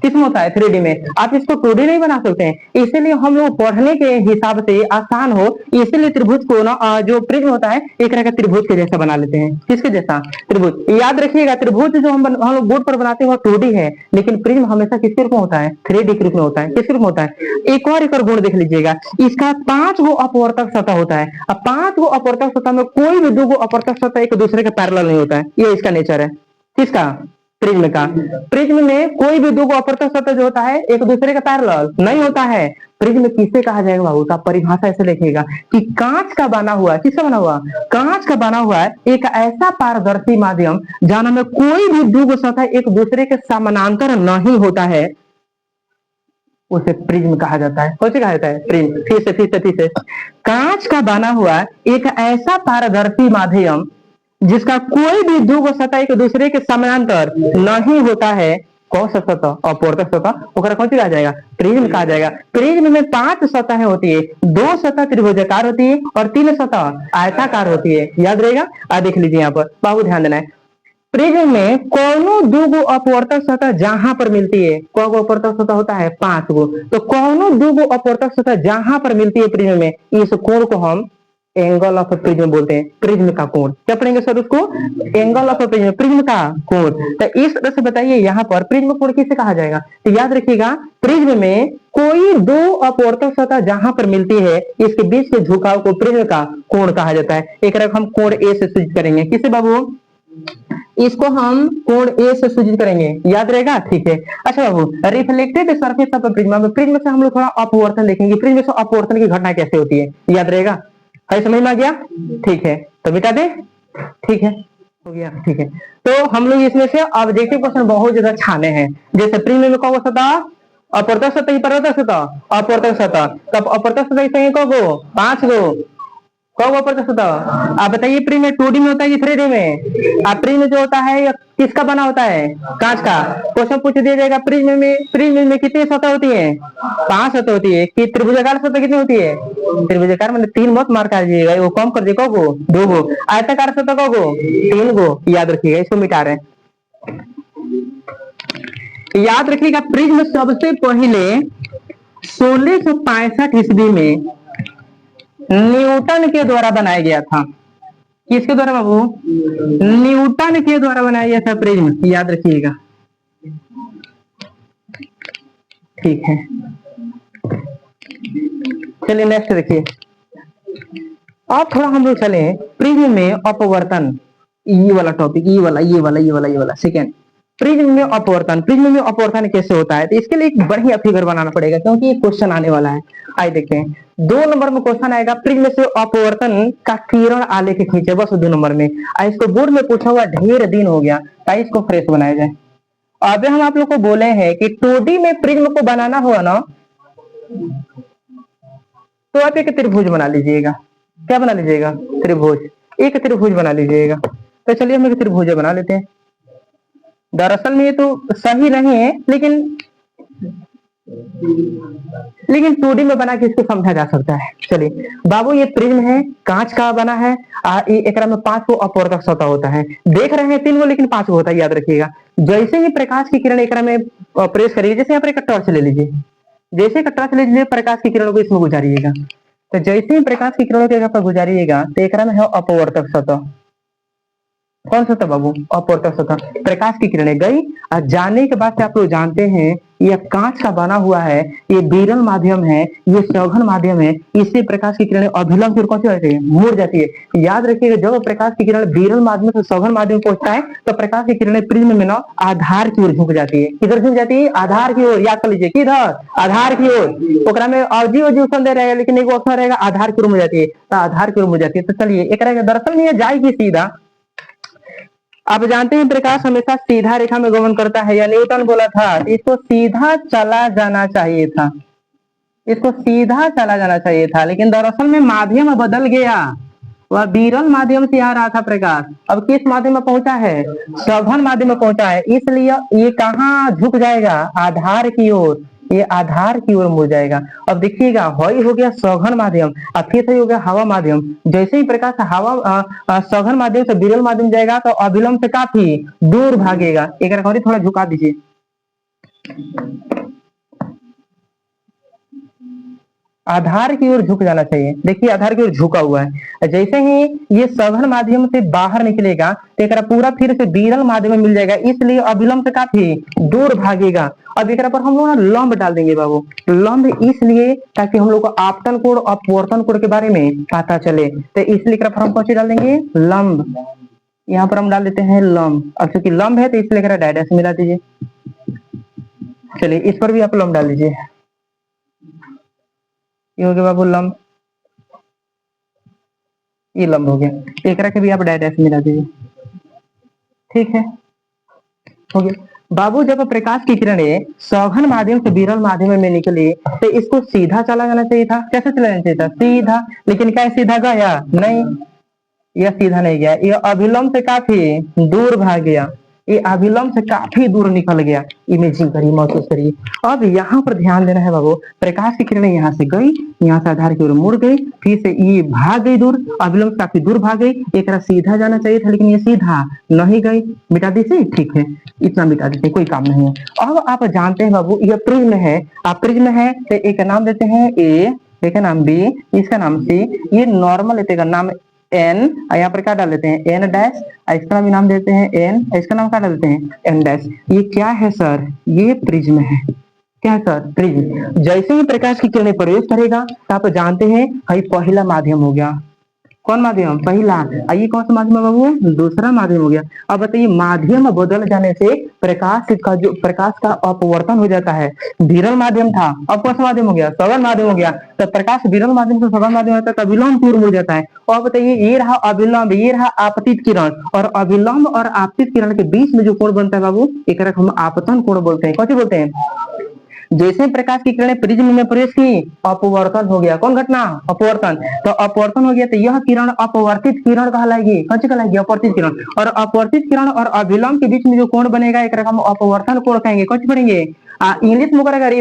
किसमें होता है, 3D में। आप इसको 2D नहीं बना सकते हैं, इसीलिए हम लोग पढ़ने के हिसाब से आसान हो, इसीलिए त्रिभुज को ना जो प्रिज्म होता है एक तरह का त्रिभुज के जैसा बना लेते हैं। किसके जैसा, त्रिभुज। याद रखिएगा त्रिभुज जो हम लोग बोर्ड पर बनाते हैं वो 2D है, लेकिन प्रिज्म हमेशा किसके रूप में होता है, 3D के रूप में होता है। किसके रूप में होता है, एक और गुण देख लीजिएगा, इसका 5 गो अपवर्तक सतह होता है। अब 5 गो अपवर्तक सतह में कोई भी 2 गो अपवर्तक सतह एक दूसरे के पैरेलल नहीं होता है, ये इसका नेचर है। किसका, प्रिज्म का। प्रिज्म में कोई भी 2 गो अपवर्तक सतह जो होता है एक दूसरे का पैरेलल नहीं होता है। प्रिज्म किसे कहा जाएगा बाबू, तो परिभाषा ऐसे लिखिएगा कि कांच का बना हुआ, किसका बना हुआ, कांच का बना हुआ एक ऐसा पारदर्शी माध्यम जहां में कोई भी 2 गो सतह एक दूसरे के समानांतर नहीं होता है, उसे प्रिज्म कहा जाता है। कौन से कहा जाता है, प्रिज्म। फिर से कांच का बना हुआ एक ऐसा पारदर्शी माध्यम जिसका कोई भी 2 गो सतह एक दूसरे के समानांतर नहीं होता है, कौन सा सतह, अपवर्तक सतह, ओकरा कौन सी कहा जाएगा, प्रिज्म कहा जाएगा। प्रिज्म में 5 सतह होती है, 2 सतह त्रिभुजाकार होती है और 3 सतह आयताकार होती है, याद रहेगा। देख लीजिए यहाँ पर बाबू, ध्यान देना है, प्रिज्म में कोनो 2 गो अपवर्तक सतह जहां पर मिलती है, कौ गो अपवर्तक सतह होता है, 5 गो, तो कोनो 2 गो अपवर्तक सतह जहां पर मिलती है प्रिज्म में, इस कोण को हम एंगल ऑफ प्रिज्म बोलते हैं, प्रिज्म का कोण। क्या पढ़ेंगे सर उसको, एंगल ऑफ प्रिज्म, प्रिज्म का कोण। तो इस तरह से बताइए यहाँ पर प्रिज्म कोण किसे कहा जाएगा, तो याद रखिएगा प्रिज्म में कोई 2 अपवर्तक सतह जहां पर मिलती है इसके बीच के झुकाव को प्रिज्म का कोण कहा जाता है। एक रकम हम कोण ए से सूचित करेंगे, किसे बाबू, इसको हम कोण ए से सूचित करेंगे, याद रहेगा, ठीक है। अच्छा बाबू, reflected surface of prism, prism से हम लोग थोड़ा अपवर्तन देखेंगे, प्रिज्म से अपवर्तन की घटना कैसे होती है, याद रहेगा, है समझ में आ गया, ठीक है। तो मिटा दे, ठीक है, हो गया, ठीक है। तो हम लोग इसमें से ऑब्जेक्टिव क्वेश्चन बहुत ज्यादा छाने हैं, जैसे प्रिज्म में कौन सतह, अपवर्तक सतह, परिवर्तक सतह, अपवर्तक सतह, तब अपवर्तक सतह संख्या कौ गो, 5 गो, कौ गो अपवर्तक सतह। आप बताइए प्रिज्म 2D में होता है कि 3D में, आप प्रिज्म जो होता है किसका बना होता है, कांच का। क्वेश्चन पूछ दिया जाएगा प्रिज्म में कितनी सतह होती है, 5 सतह होती है, कि त्रिभुजाकार सतह कितनी होती है, त्रिभुजाकार में 3 मत मार कर दीजिएगा, वो कम कर दिए, 2 गो। आयताकार सतह कौ गो, 3 गो, याद रखिएगा, इसको मिटा रहे हैं। याद रखिएगा प्रिज्म सबसे पहले 1665 ईस्वी में न्यूटन के द्वारा बनाया गया था। किसके द्वारा बाबू, न्यूटन के द्वारा बनाया गया था प्रिज्म, याद रखिएगा, ठीक है। चलिए नेक्स्ट देखिए, अब थोड़ा हम लोग चले प्रिज्म में अपवर्तन, ये वाला टॉपिक, ये वाला सेकेंड, प्रिज्म में अपवर्तन। प्रिज्म में अपवर्तन कैसे होता है, तो इसके लिए एक बढ़िया फिगर बनाना पड़ेगा, क्योंकि ये क्वेश्चन आने वाला है। आइए देखते हैं, 2 नंबर में क्वेश्चन आएगा, प्रिज्म से अपवर्तन का किरण आलेख खींचे, बस 2 नंबर में। इसको बोर्ड में पूछा हुआ ढेर दिन हो गया, ताकि इसको फ्रेश बनाया जाए। अभी हम आप लोग को बोले हैं कि 2D में प्रिज्म को बनाना हुआ ना, तो आप एक त्रिभुज बना लीजिएगा। क्या बना लीजिएगा, त्रिभुज, एक त्रिभुज बना लीजिएगा। तो चलिए हम एक त्रिभुज बना लेते हैं। दरअसल में ये तो सही नहीं है, लेकिन लेकिन 2D में बना के इसको समझा जा सकता है। चलिए बाबू, ये प्रिज्म है, कांच का बना है। एकरा में 5 गो अपवर्तक सतह होता है। देख रहे हैं 3 गो, लेकिन 5 गो होता है, याद रखिएगा। जैसे ही प्रकाश की किरण एकरा में प्रेस करिए, जैसे यहाँ पर एक टॉर्च ले लीजिए, जैसे एक टॉर्च ले लीजिए, प्रकाश की किरणों को इसमें गुजारिएगा। तो जैसे ही प्रकाश की किरणों के पर गुजारिएगा तो एकरा में है अपवर्तक सतह। कौन सा था बाबू? अपवर्तक सतह। प्रकाश की किरणें गई और जाने के बाद से आप लोग जानते हैं यह कांच का बना हुआ है, ये विरल माध्यम है, ये सघन माध्यम है। इससे प्रकाश की किरणें अभिलंब की ओर कौन सी जाती है? मुड़ जाती है। याद रखिएगा, जब प्रकाश की किरण विरल माध्यम से सघन माध्यम पहुंचता है तो प्रकाश की किरणें प्रिज्म में ना आधार की ओर झुक जाती है। किधर झुक जाती है? आधार की ओर। याद कर लीजिए, किधर? आधार की ओर। ओकरा में अवजी ऑप्शन दे रहेगा, लेकिन एक ऑप्शन रहेगा आधार की ओर मुड़ जाती है, तो आधार की ओर मुड़ जाती है। तो चलिए एक दरअसल में जाएगी सीधा। आप जानते हैं प्रकाश हमेशा सीधा रेखा में गमन करता है, या न्यूटन बोला था इसको सीधा चला जाना चाहिए था, इसको सीधा चला जाना चाहिए था, लेकिन दरअसल में माध्यम बदल गया। वह विरल माध्यम से आ रहा था प्रकाश, अब किस माध्यम में पहुंचा है? सघन माध्यम में पहुंचा है। इसलिए ये कहाँ झुक जाएगा? आधार की ओर। ये आधार की ओर मुड़ जाएगा। अब देखिएगा, हई हो गया सघन माध्यम, और फिर से हो गया हवा माध्यम। जैसे ही प्रकाश हवा सघन माध्यम से विरल माध्यम जाएगा तो अभिलंब से काफी दूर भागेगा। एक और थोड़ा झुका दीजिए। आधार की ओर झुक जाना चाहिए। देखिए आधार की ओर झुका हुआ है। जैसे ही ये सघन माध्यम से बाहर निकलेगा तो एक पूरा फिर से विरल माध्यम में मिल जाएगा, इसलिए अभिलंब से काफी दूर भागेगा। अब एक पर हम लोग ना लंब डाल देंगे बाबू। लंब इसलिए ताकि हम लोग को आपतन कोण, अपवर्तन कोण के बारे में पता चले, तो इसलिए हम कौन सी डाल देंगे? लंब। यहाँ पर हम डाल देते हैं लंब। अब चूंकि लंब है तो इसलिए डायरेक्ट मिला दीजिए। चलिए इस पर भी आप लंब डाल दीजिए। ये हो गया बाबू लंब, ये लंब हो गया। एक के भी आप डायरेक्ट मिला दीजिए। ठीक है, हो गया बाबू। जब प्रकाश की किरणें सघन माध्यम से विरल माध्यम में निकली तो इसको सीधा चला जाना चाहिए था। कैसे चला जाना चाहिए था? सीधा। लेकिन क्या सीधा गया? नहीं, यह सीधा नहीं गया, यह अभिलंब से काफी दूर भाग गया। ये अभिलंब से काफी दूर निकल गया। इमेजिंग करिए, महसूस करिए। अब यहाँ पर ध्यान देना है बाबू, प्रकाश की किरणें यहाँ से गई, यहाँ से आधार की ओर मुड़ गई, फिर से ये भाग गई दूर, अभिलंब काफी दूर भाग गई। एक सीधा जाना चाहिए था, लेकिन ये सीधा नहीं गई। मिटा दीजिए, ठीक है, इतना मिटा दीजिए, कोई काम नहीं है। अब आप जानते हैं बाबू, यह प्रिज्म है। आप प्रिज्म है तो एक नाम देते हैं ए, एक नाम बी, इसका नाम सी। ये नॉर्मल लेते का नाम एन, यहाँ पर क्या डाल देते हैं? N dash. इसका भी नाम देते हैं एन, इसका नाम क्या डाल देते हैं? N dash. ये क्या है सर? ये प्रिज्म है। क्या है सर? प्रिज्म। जैसे ही प्रकाश की किरणें प्रवेश करेगा तो आप जानते हैं भाई पहला माध्यम हो गया। कौन माध्यम? पहला। ये कौन सा माध्यम है बाबू? दूसरा माध्यम हो गया। अब बताइए, माध्यम बदल जाने से प्रकाश का अपवर्तन हो जाता है। विरल माध्यम था, अब कौन सा माध्यम हो गया? सघन माध्यम हो गया। तो प्रकाश विरल माध्यम से सघन माध्यम होता है तो अभिलंब की ओर मुड़ जाता है। और बताइए, ये रहा अभिलंब, ये रहा आपतित किरण, और अभिलंब और आपतित किरण के बीच में जो कोण बनता है बाबू, एक हम आपतन कोण बोलते हैं। कौन बोलते हैं? जैसे प्रकाश की किरणें प्रिज्म में प्रवेश की, अपवर्तन हो गया। कौन घटना? अपवर्तन। तो अपवर्तन हो गया तो यह किरण अपवर्तित किरण कहलाएगी। कौन सी कहलाएगी? अपवर्तित किरण। और अपवर्तित किरण और अभिलंब के बीच में जो कोण बनेगा एक हम अपवर्तन कोण कहेंगे। कौन सी पढ़ेंगे? इंग्लिश में अगर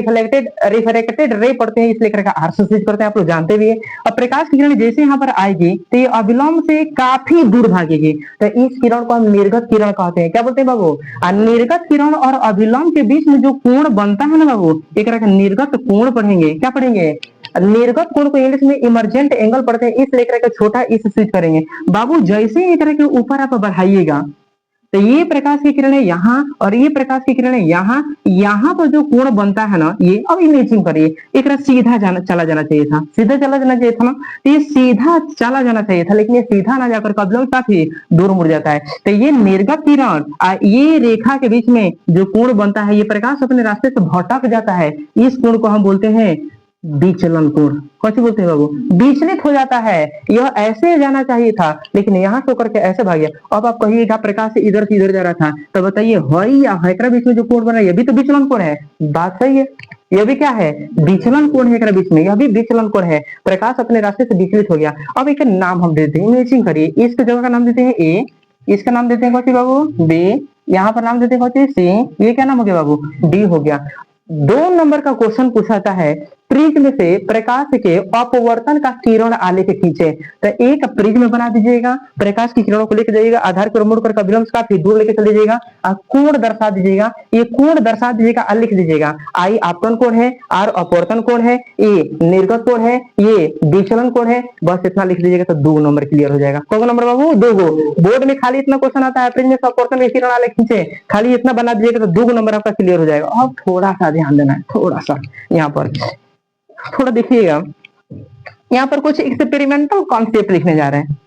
रिफ्लेक्टेड रे पढ़ते हैं, इसलिए आर से करते हैं, आप लोग जानते भी है। अब प्रकाश की किरण जैसे यहाँ पर आएगी तो ये अभिलंब से काफी दूर भागेगी, तो इस किरण को हम निर्गत किरण कहते हैं। क्या बोलते हैं बाबू? निर्गत किरण और अभिलंब के बीच में जो कोण बनता है ना बाबू, एक निर्गत कोण पढ़ेंगे। क्या पढ़ेंगे? निर्गत कोण को इंग्लिश में इमर्जेंट एंगल पढ़ते हैं, इसलिए छोटा इस स्विच करेंगे बाबू। जैसे ही एक तरह के ऊपर आप बढ़ाइएगा तो ये प्रकाश की किरणें यहाँ और ये प्रकाश की किरणें यहाँ, यहाँ पर जो कोण बनता है ना, ये अब इमेजिन करिए, एक सीधा चला जाना चाहिए था। सीधा चला जाना चाहिए था ना, तो ये सीधा चला जाना चाहिए था, लेकिन ये सीधा ना जाकर अभिलंब काफी दूर मुड़ जाता है। तो ये निर्गत किरण ये रेखा के बीच में जो कोण बनता है, ये प्रकाश अपने रास्ते से भटक जाता है, इस कोण को हम बोलते हैं विचलन कोण। कौन सी बोलते हैं बाबू? विचलित हो जाता है। यह ऐसे जाना चाहिए था, लेकिन यहाँ से होकर के ऐसे भाग गया। अब आप कहिएगा प्रकाश से इधर जा रहा था, तो बताइए हई या हैकरा बीच में जो कोण बना है, ये भी तो विचलन कोण है। बात सही है, यह भी क्या है? विचलन कोण है बीच में, यह भी विचलन कोण है। प्रकाश अपने रास्ते से विचलित हो गया। अब एक नाम हम देते हैं, इमेजिन करिए, इस जगह का नाम देते हैं ए, इसका नाम देते हैं कौन सी बाबू? बी, यहाँ पर नाम देते हैं कौन सी? सी, ये क्या नाम हो गया बाबू? डी हो गया। 2 नंबर का क्वेश्चन पूछाता है प्रिज्म से प्रकाश के अपवर्तन का किरण आलेख खींचे। तो एक प्रिज्म बना दीजिएगा, प्रकाश की किरणों को लेकर जाइएगा, आधार की ओर मुड़कर अभिलंब से काफी दूर लेकर चल दीजिएगा, कोण दर्शा दीजिएगा, ये कोण दर्शा दीजिएगा, लिख दीजिएगा आई आपतन कोण है, आर अपवर्तन कोण है, ए निर्गत कोण है, ये विचलन कोण है। बस इतना लिख दीजिएगा तो 2 नंबर क्लियर हो जाएगा। कौन नंबर बाबू? 2 गो। बोर्ड में खाली इतना क्वेश्चन आता है प्रिज्म से अपवर्तन के किरण आलेख खींचे, खाली इतना बना दीजिएगा तो 2 नंबर आपका क्लियर हो जाएगा। अब थोड़ा सा ध्यान देना है, थोड़ा सा यहाँ पर थोड़ा देखिएगा, यहाँ पर कुछ एक्सपेरिमेंटल कॉन्सेप्ट लिखने जा रहे हैं।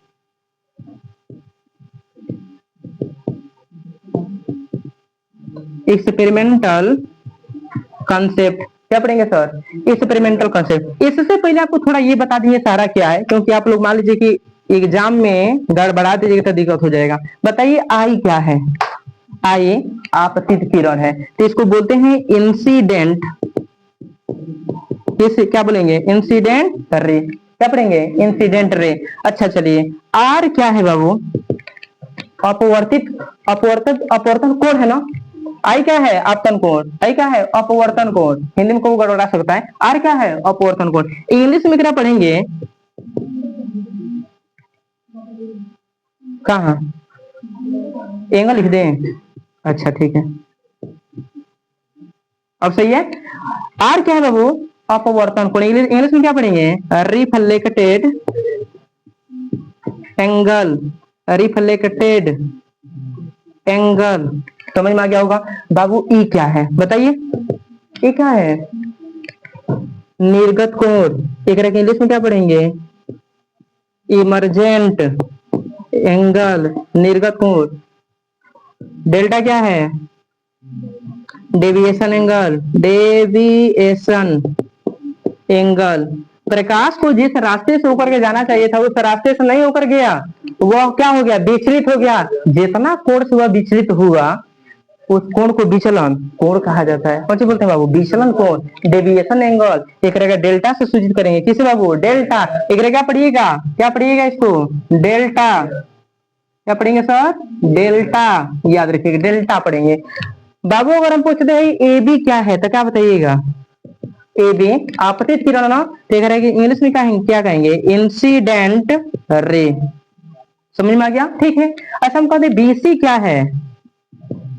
एक्सपेरिमेंटल कॉन्सेप्ट क्या पढ़ेंगे सर? Experimental concept. इससे पहले आपको थोड़ा ये बता देंगे सारा क्या है, क्योंकि आप लोग मान लीजिए कि एग्जाम में गड़बड़ा दीजिएगा तो दिक्कत हो जाएगा। बताइए आई क्या है? आई आपतित किरण है, तो इसको बोलते हैं इंसिडेंट, इसे क्या बोलेंगे? Incident ray. क्या पढ़ेंगे? Incident ray. अच्छा चलिए, आर क्या है बाबू? अपवर्तित अपवर्तन कोण है ना। आई क्या है? आपतन कोण। आई क्या है? अपवर्तन कोण। हिंदी में को गड़बड़ा सकता है। आर क्या है? अपवर्तन कोण। इंग्लिश में क्या पढ़ेंगे? कहा एंगल लिख दें? अच्छा ठीक है, अब सही है। आर क्या है बाबू? अपवर्तन कोण। इंग्लिश में क्या पढ़ेंगे? Reflected angle, reflected angle. समझ में आ गया होगा बाबू। ई क्या है बताइए? ई क्या है? निर्गत कोण। एक इंग्लिश में क्या पढ़ेंगे? इमरजेंट एंगल, निर्गत कोण। डेल्टा क्या है? Deviation angle, deviation angle. प्रकाश को जिस रास्ते से होकर के जाना चाहिए था उस रास्ते से नहीं होकर गया, वह क्या हो गया? विचलित हो गया। जितना कोण से वह विचलित हुआ उस कोण को विचलन कोण कहा जाता है। कौन सी बोलते हैं बाबू? विचलन कोण, डेविएशन एंगल। एक रहेगा डेल्टा से सूचित करेंगे। किसे बाबू? डेल्टा। एक रहेगा पढ़िएगा, क्या पढ़िएगा इसको? डेल्टा। क्या पढ़ेंगे सर? डेल्टा। याद रखिएगा डेल्टा पढ़ेंगे बाबू। अगर हम पूछते हैं ए बी क्या है तो क्या बताइएगा? ए बी आपतित किरण ना, तो इंग्लिश में क्या कहेंगे? Incident ray. समझ में आ गया? ठीक है। अच्छा हम कहते हैं बीसी क्या है?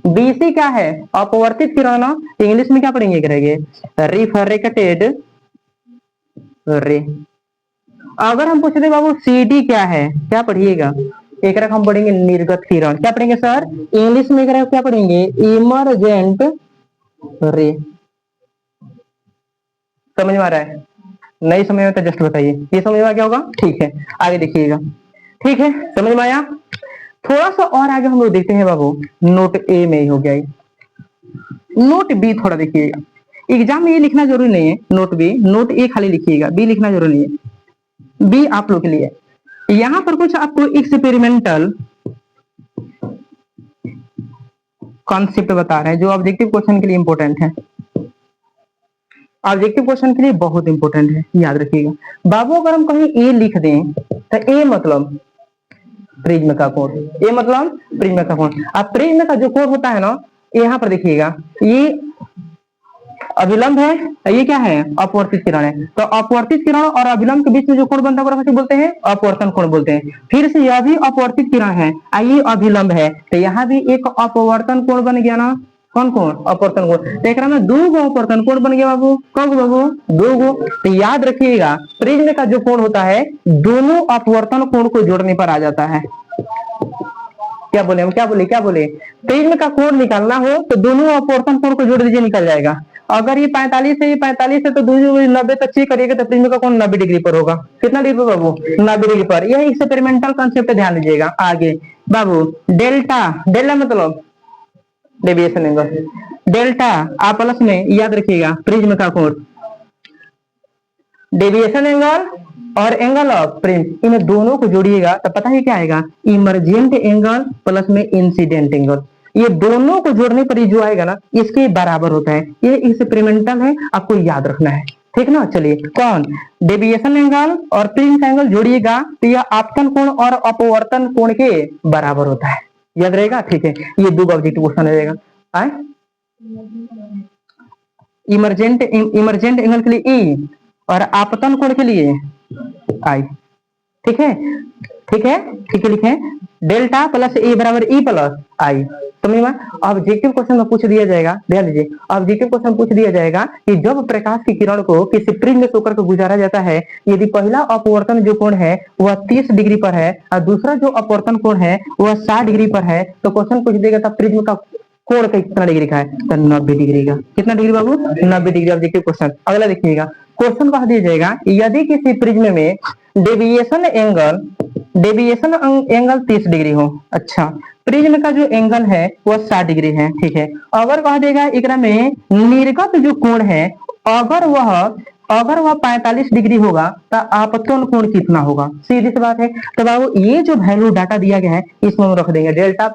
बीसी क्या है? अपवर्तित किरण ना, इंग्लिश में क्या पढ़ेंगे? करेंगे रिफ्रैक्टेड रे। अगर हम पूछते बाबू सीडी क्या है, क्या पढ़िएगा? एक रकम हम पढ़ेंगे निर्गत किरण। क्या पढ़ेंगे सर? इंग्लिश में क्या पढ़ेंगे? Emergent ray. समझ में आ रहा है? नहीं समझ में तो जस्ट बताइए। ये समझ में आ गया होगा? ठीक है, आगे देखिएगा। ठीक है, समझ में आया? थोड़ा सा और आगे हम लोग देखते हैं बाबू। नोट ए में ही हो गया। नोट बी थोड़ा देखिएगा, एग्जाम में ये लिखना जरूरी नहीं है। नोट बी, नोट ए खाली लिखिएगा, बी लिखना जरूरी नहीं है। बी आप लोग के लिए यहां पर कुछ आपको एक्सपेरिमेंटल कॉन्सेप्ट बता रहे हैं जो ऑब्जेक्टिव क्वेश्चन के लिए इंपॉर्टेंट है। ऑब्जेक्टिव क्वेश्चन के लिए बहुत इंपॉर्टेंट है, याद रखिएगा बाबू। अगर हम कहीं ए लिख दें तो ए मतलब प्रिज्म का कोण, ए मतलब प्रिज्म का कोण। अब प्रिज्म का जो कोण होता है ना, यहाँ पर देखिएगा, ये अभिलंब है, ये क्या है? अपवर्तित किरण है। तो अपवर्तित किरण और अभिलंब के बीच में जो कोण बनता है वो बोलते हैं? अपवर्तन कोण बोलते हैं। फिर से यह भी अपवर्तित किरण है, ये अभिलंब है, तो यहाँ भी एक अपवर्तन कोण बन गया ना। कौन कोण? अपवर्तन कोण। देख रहा में 2 गो अपवर्तन कोण बन गया बाबू। कब बाबू? 2 गो। तो याद रखिएगा प्रिज्म का जो कोण होता है दोनों अपवर्तन कोण को जोड़ने पर आ जाता है। क्या बोले हम? क्या बोले? प्रिज्म का कोण निकालना हो तो दोनों अपवर्तन कोण को जोड़ दीजिए, निकल जाएगा। अगर ये 45 है, ये 45 है, तो 90 तक चेक करिएगा तो प्रिज्म का कोण 90 डिग्री पर होगा। कितना डिग्री पर बाबू? 90 डिग्री पर। यह एक्सपेरिमेंटल कांसेप्ट ध्यान दीजिएगा। आगे बाबू डेल्टा, डेल्टा मतलब डेविएशन एंगल। डेल्टा आप प्लस में याद रखिएगा प्रिज्म का कोण, डेविएशन एंगल और एंगल ऑफ प्रिज्म, इन दोनों को जोड़िएगा तो पता है क्या आएगा? इमरजेंट एंगल प्लस में इंसिडेंट एंगल। ये दोनों को जोड़ने पर जो आएगा ना, इसके बराबर होता है। ये एक्सपेरिमेंटल है, आपको याद रखना है, ठीक ना। चलिए, कौन? डेविएशन एंगल और प्रिज्म का एंगल जोड़िएगा तो यह आपतन कोण और अपवर्तन कोण के बराबर होता है, याद रहेगा। ठीक है, ये 2 ऑब्जेक्टिव क्वेश्चन रहेगा। इमरजेंट इमरजेंट एंगल के लिए ई और आपतन कोण के लिए आई। ठीक है, ठीक है, ठीक है, लिखे डेल्टा प्लस ए बराबर ई प्लस आई। समझ में? ऑब्जेक्टिव क्वेश्चन में पूछ दिया जाएगा, ध्यान दीजिए, ऑब्जेक्टिव क्वेश्चन पूछ दिया जाएगा कि जब प्रकाश की किरण को किसी प्रिज्म में होकर के गुजारा जाता है, यदि पहला अपवर्तन जो कोण है वह 30 डिग्री पर है और दूसरा जो अपवर्तन कोण है वह 60 डिग्री पर है, तो क्वेश्चन पूछ देगा तब प्रिज्म का कोण कितना डिग्री का है, तो 90 डिग्री का। कितना डिग्री बाबू? 90 डिग्री। Objective question. अगला देखिएगा, क्वेश्चन कह दिया जाएगा यदि किसी प्रिज्म में डेविएशन एंगल 30 डिग्री हो। अच्छा, प्रिज्म का जो एंगल है वह 60 डिग्री है। ठीक है, अगर कह देगा एकरा में निर्गत जो कोण है अगर वह 45 डिग्री होगा तो आपतन कोण कितना होगा? सीधी सी बात है। तो बाबू ये जो वैल्यू डाटा दिया गया है इसमें हम रख देंगे डेल्टा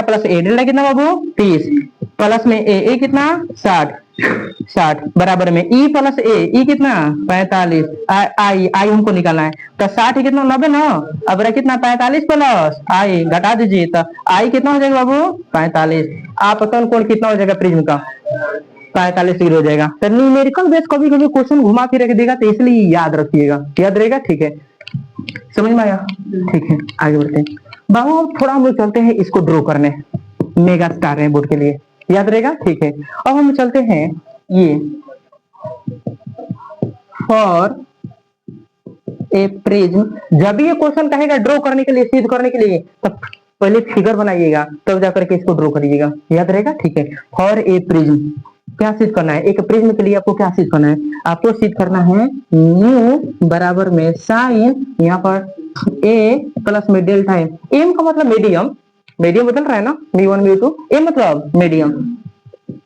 प्लस ए। डेल्टा कितना बाबू? 30 प्लस में ए कितना? 60 बराबर में ई प्लस ए कितना? 45। आई हमको निकालना है, तो 60 कितना? 90 ना। अब कितना? 45 प्लस आई घटा दीजिए, तो आई कितना हो जाएगा बाबू? 45। आपतन कोण कितना हो जाएगा प्रिज्म का? 45 डिग्री हो जाएगा। तो न्यूमेरिकल बेस कभी कभी क्वेश्चन घुमा फिर के देगा, तो इसलिए याद रखिएगा, याद रहेगा। ठीक है, समझ में आया? ठीक है, आगे बढ़ते हैं बाबू। अब थोड़ा हम लोग चलते हैं इसको ड्रॉ करने, मेगा स्टार है बोर्ड के लिए, याद रहेगा। ठीक है, अब हम चलते हैं ये फॉर ए प्रिज्म। जब भी ये क्वेश्चन कहेगा ड्रॉ करने के लिए, सिद्ध करने के लिए, तब पहले फिगर बनाइएगा तब जाकर के इसको ड्रॉ करिएगा, याद रहेगा। ठीक है, फॉर ए प्रिज्म क्या सिद्ध करना है? एक प्रिज्म के लिए आपको क्या सिद्ध करना है? आपको सिद्ध करना है न्यू बराबर में साइन, यहाँ पर ए प्लस में डेल्टा एम। एम का मतलब मीडियम, मीडियम बदल रहा है ना, m1 m2। ए मतलब मीडियम,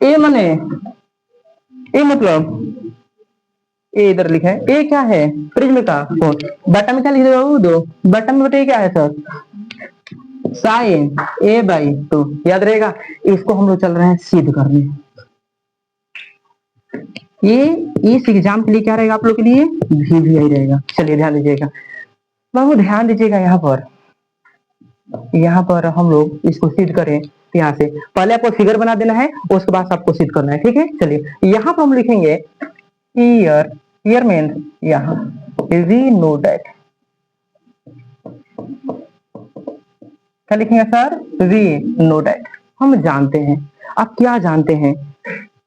ए माने ए मतलब ए इधर लिखा है। ए क्या है? प्रिज्म का कोण। बटन में क्या लिख दो? दो बटन में बताइए क्या है सर? साइन ए बाई 2, याद रहेगा। इसको हम लोग चल रहे हैं सिद्ध करने। ये इस एग्जाम के लिए क्या रहेगा आप लोग के लिए? VVI रहेगा। चलिए ध्यान दीजिएगा बाबू, ध्यान दीजिएगा। यहाँ पर हम लोग इसको सिद्ध करें, यहाँ से पहले आपको फिगर बना देना है, उसके बाद आपको सिद्ध करना है। ठीक है, चलिए यहाँ पर हम लिखेंगे हियर मीन्स यहाँ वी नो दैट। क्या लिखेंगे सर? वी नो दैट, हम जानते हैं। आप क्या जानते हैं?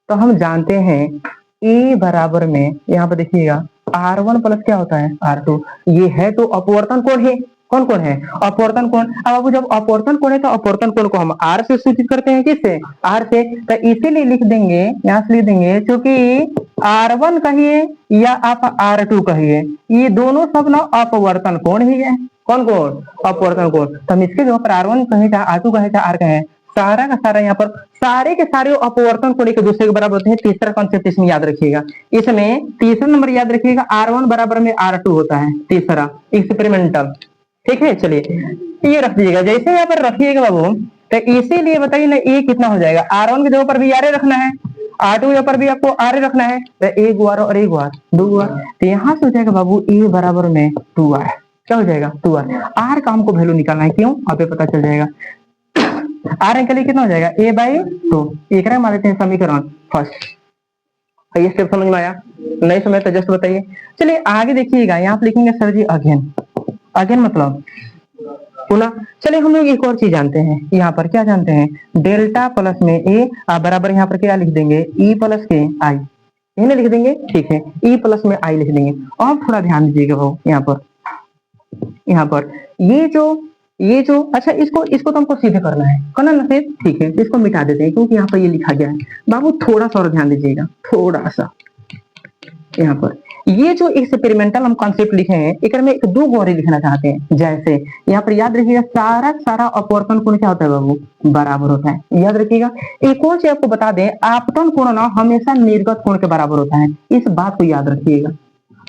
तो हम जानते हैं ए बराबर में, यहाँ पर देखिएगा R1 प्लस क्या होता है? R2। ये है तो अपवर्तन कोण है। कौन कौन है? अपवर्तन कोण। अब जब अपवर्तन कोण है तो अपवर्तन कोण को हम R से सूचित करते हैं। किससे? R से। तो इसीलिए लिख देंगे, यहाँ से लिख देंगे, क्योंकि R1 कहिए या आप R2 कहिए, ये दोनों सब ना अपवर्तन कोण ही है। कौन कोण? अपवर्तन कोण। तो हम इसके जगह पर R1 कहे चाहे R2 कहे चाहे R कहे, सारा का सारा यहाँ पर सारे के सारे अपवर्तन कोण एक दूसरे के बराबर होते हैं। तीसरा कॉन्सेप्ट इसमें याद रखिएगा, इसमें तीसरा नंबर याद रखिएगा, R1 बराबर में R2 होता है, तीसरा एक्सपेरिमेंटल। ठीक है, चलिए ये रख दीजिएगा। जैसे यहाँ पर रखिएगा बाबू, तो इसीलिए बताइए ना ए कितना हो जाएगा? R1 के जगह पर भी R रखना है, R2 के जगह पर भी आपको R रखना है, तो एक बार और एक बार 2 बार। तो यहाँ से हो जाएगा बाबू ए बराबर में 2R। क्या हो जाएगा? 2R। R का हमको वैल्यू निकालना है, क्यों? आप पता चल जाएगा। R के लिए कितना हो जाएगा? a by 2। एक मान लेते हैं समीकरण फर्स्ट। ये स्टेप समझ में आया? नहीं समझ तो जस्ट बताइए। चलिए आगे देखिएगा, यहाँ पे लिखेंगे सर जी अगेन। अगेन मतलब पुनः। चलिए हम लोग एक और चीज जानते हैं, यहाँ पर क्या जानते हैं? डेल्टा प्लस में ए बराबर, यहाँ पर क्या लिख देंगे? ई प्लस के आई, यही लिख देंगे। ठीक है, ई प्लस में आई लिख देंगे। और थोड़ा ध्यान दीजिएगा वो यहाँ पर ये जो अच्छा, इसको तो हमको सीधे करना है, करना ना फिर? ठीक है, इसको मिटा देते हैं क्योंकि यहाँ पर ये लिखा गया है। बाबू थोड़ा सा और ध्यान दीजिएगा, थोड़ा सा। यहाँ पर ये जो एक्सपेरिमेंटल हम कॉन्सेप्ट लिखे हैं, एक में एक 2 गोरे लिखना चाहते हैं। जैसे यहाँ पर याद रखिएगा, सारा अपवर्तन कोण क्या होता है बाबू? बराबर होता है, याद रखिएगा। एक और चीज आपको बता दें, आपतन कोण ना हमेशा निर्गत कोण के बराबर होता है, इस बात को याद रखिएगा।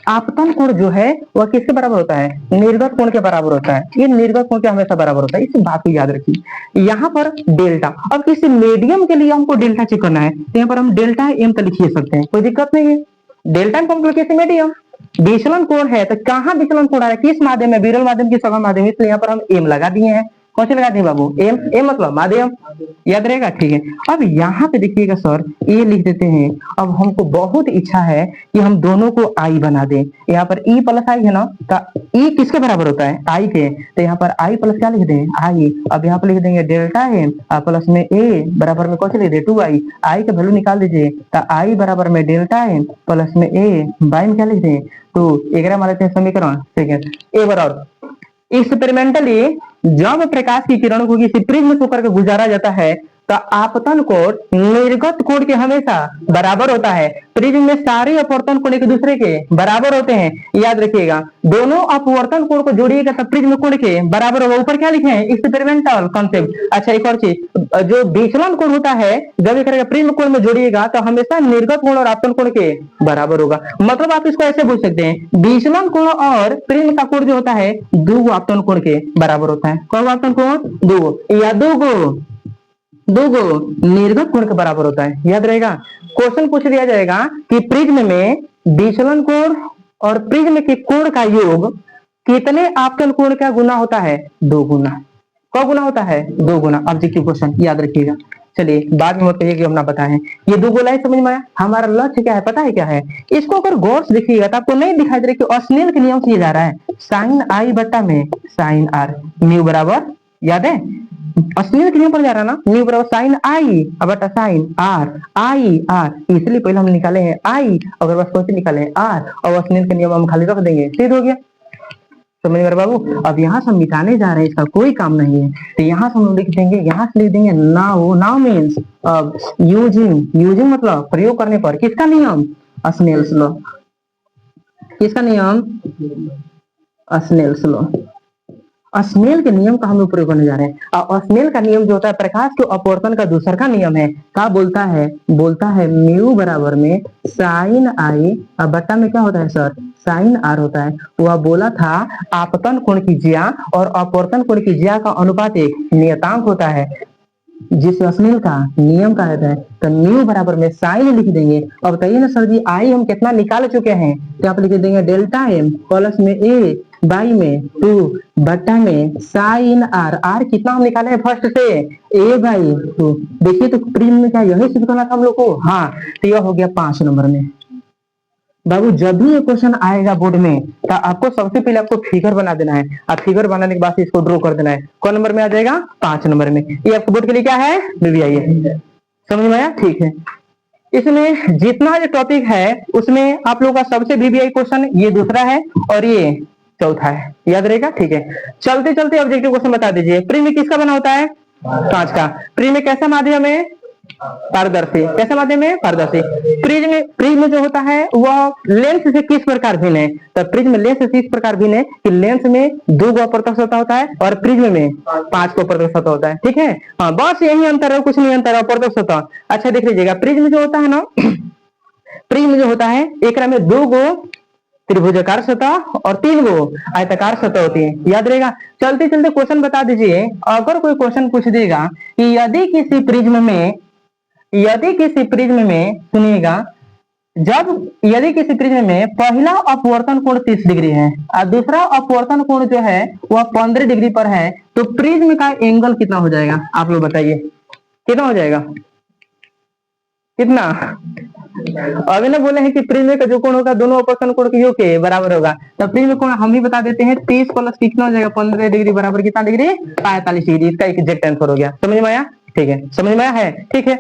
आपतन कोण जो है वह किसके बराबर होता है? निर्गत कोण के बराबर होता है। ये निर्गत कोण के हमेशा बराबर होता है, इस बात को याद रखिए। यहाँ पर डेल्टा, अब किसी मीडियम के लिए हमको डेल्टा चेक करना है, तो यहाँ पर हम डेल्टा एम तो लिख सकते हैं, कोई दिक्कत नहीं है। डेल्टा किसी मीडियम विचलन कोण है, तो कहाँ विचलन कोण आ रहा है? किस माध्यम में? विरल माध्यम की सघन माध्यम, इसलिए यहाँ पर हम एम लगा दिए हैं। कौन सी लगाते हैं बाबू? एम। एम मतलब माध्यम, याद रहेगा, ठीक है। अब यहाँ पे देखिएगा सर, ए लिख देते हैं। अब हमको बहुत इच्छा है कि हम दोनों को आई बना दें। यहाँ पर ई प्लस आई है ना, तो ई किसके बराबर होता है? आई के। तो यहाँ पर आई प्लस क्या लिख दें? आई। अब यहाँ पर लिख देंगे डेल्टा एम प्लस में ए बराबर में कौन सी लिख दे? 2 आई। आई का वैल्यू निकाल दीजिए, तो आई बराबर में डेल्टा एम प्लस में ए बाई में क्या लिख दें? 2। एक मान लेते हैं समीकरण, ठीक है। ए बराबर एक्सपेरिमेंटली जब प्रकाश की किरण को किसी प्रिज्म से होकर के गुजारा जाता है, तो आपतन कोण निर्गत कोण के हमेशा बराबर होता है। प्रिज्म में सारे अपवर्तन कोण एक दूसरे के बराबर होते हैं, याद रखिएगा। दोनों अपवर्तन कोण को जोड़िएगा तो प्रिज्म कोण के बराबर होगा। ऊपर क्या लिखे हैं? Experimental concept. अच्छा, एक और चीज, जो विचलन कोण होता है जब एक प्रिज्म कोण में जोड़िएगा तो हमेशा निर्गत कोण और आपतन कोण के बराबर होगा। मतलब आप इसको ऐसे बोल सकते हैं, विचलन कोण और प्रिज्म का कोण जो होता है दो आपतन कोण के बराबर होता है। कौन आपतन कोण? दो, या दो निर्गत कोण के बराबर होता है, याद रहेगा। क्वेश्चन पूछ दिया जाएगा कि प्रिज्म में विचलन कोण और प्रिज्म के कोण का योग कितने आपतन कोण का गुना होता है? 2 गुना। कौ गुना होता है? 2 गुना। ऑब्जेक्टिव क्वेश्चन, याद रखिएगा। चलिए, बाद में मत कहिए कि हम ना बताएं। ये 2 गोलाई समझ में आया? हमारा लक्ष्य क्या है पता है क्या है? इसको अगर गौर से देखिएगा तो आपको नहीं दिखाई दे रहा कि अस्नेल के नियम से जा रहा है। साइन आई बट्टा में साइन आर, न्यू बराबर, याद है अस्नेल के नियम पर जा रहा ना, न्यू बराबर साइन आई बटा साइन आर, आई आर। इसलिए पहले हम निकाले हैं आई, अगर बस कौन से निकाले हैं? आर, और अस्नेल के नियम हम खाली रख देंगे, सिद्ध हो गया। समझ मेरे बाबू। अब यहाँ से हम मिटाने जा रहे हैं, इसका कोई काम नहीं है। तो यहाँ से हम लिख देंगे, यहाँ से लिख देंगे नाउ। नाउ मीन्स अब यूजिंग मतलब प्रयोग करने पर किसका नियम? अस्नेल्स लॉ। किसका नियम? अस्नेल्स लॉ। अस्नेल के नियम का हम लोग प्रयोग करने जा रहे हैं। और अस्नेल का नियम जो होता है प्रकाश के अपवर्तन का दूसरा का नियम है। क्या बोलता है म्यू बराबर में साइन आई बट्टा में क्या होता है सर? साइन आर होता है। वह बोला था आपतन कोण की ज्या और अपवर्तन कोण की ज्या का अनुपात एक नियतांक होता है, जिस अस्नेल का नियम का रहता है। तो म्यू बराबर में साइन लिख देंगे। अब बताइए ना सर जी, आई हम कितना निकाल चुके हैं? तो आप लिख देंगे डेल्टा एम प्लस में ए बाई में 2 बट्टा में साइन आर। आर कितना हम निकाले हैं फर्स्ट से? ए बाई 2। देखिए तो प्रिज्म में क्या यही सिद्ध करना था हम लोग को? हाँ, तो यह हो गया 5 नंबर में। बाबू जब भी ये क्वेश्चन आएगा बोर्ड में तो आपको सबसे पहले आपको फिगर बना देना है। आप फिगर बनाने के बाद इसको ड्रॉ कर देना है। कौन नंबर में आ जाएगा? 5 नंबर में। ये आपको बोर्ड के लिए क्या है? बीबीआई है। समझ में आया? ठीक है। इसमें जितना जो टॉपिक है उसमें आप लोगों का सबसे बीबीआई क्वेश्चन ये दूसरा है और ये चौथा है, याद रहेगा, ठीक है। चलते चलते ऑब्जेक्टिव क्वेश्चन बता दीजिए। प्रिज्म किसका बना होता है? कांच का। प्रिज्म कैसा माध्यम है? पारदर्शी। कैसा माध्यम है? पारदर्शी। प्रिज्म जो होता है वह लेंस से किस प्रकार भिन्न है? तो प्रिज्म लेंस से इस प्रकार भिन्न है कि लेंस में 2 गो अपवर्तक सतह होता है और प्रिज्म में 5 गो अपवर्तक सतह होता है, ठीक है। हाँ, बस यही अंतर है, कुछ नहीं अंतर है अपवर्तक सतह। अच्छा देख लीजिएगा, प्रिज्म जो होता है ना, प्रिज्म जो होता है एक में 2 गो त्रिभुजाकार सतह और 3 गो आयताकार सतह होती है, याद रहेगा। चलते चलते क्वेश्चन बता दीजिए। अगर कोई क्वेश्चन पूछ देगा कि यदि किसी प्रिज्म में सुनिएगा, यदि किसी प्रिज्म में पहला अपवर्तन कोण 30 डिग्री है और दूसरा अपवर्तन कोण जो है वह 15 डिग्री पर है, तो प्रिज्म का एंगल कितना हो जाएगा? आप लोग बताइए कितना हो जाएगा? कितना? अभी ना बोले हैं कि प्रिज्म का जो कोण होगा दोनों अपवर्तन कोण के योग के बराबर होगा। तो प्रिज्म कोण हम ही बता देते हैं, 30 प्लस कितना हो जाएगा? 15 डिग्री बराबर कितना डिग्री? 45 डिग्री। इसका एग्जैक्ट आंसर हो गया। समझ में आया? ठीक है, समझ में आया है? ठीक है।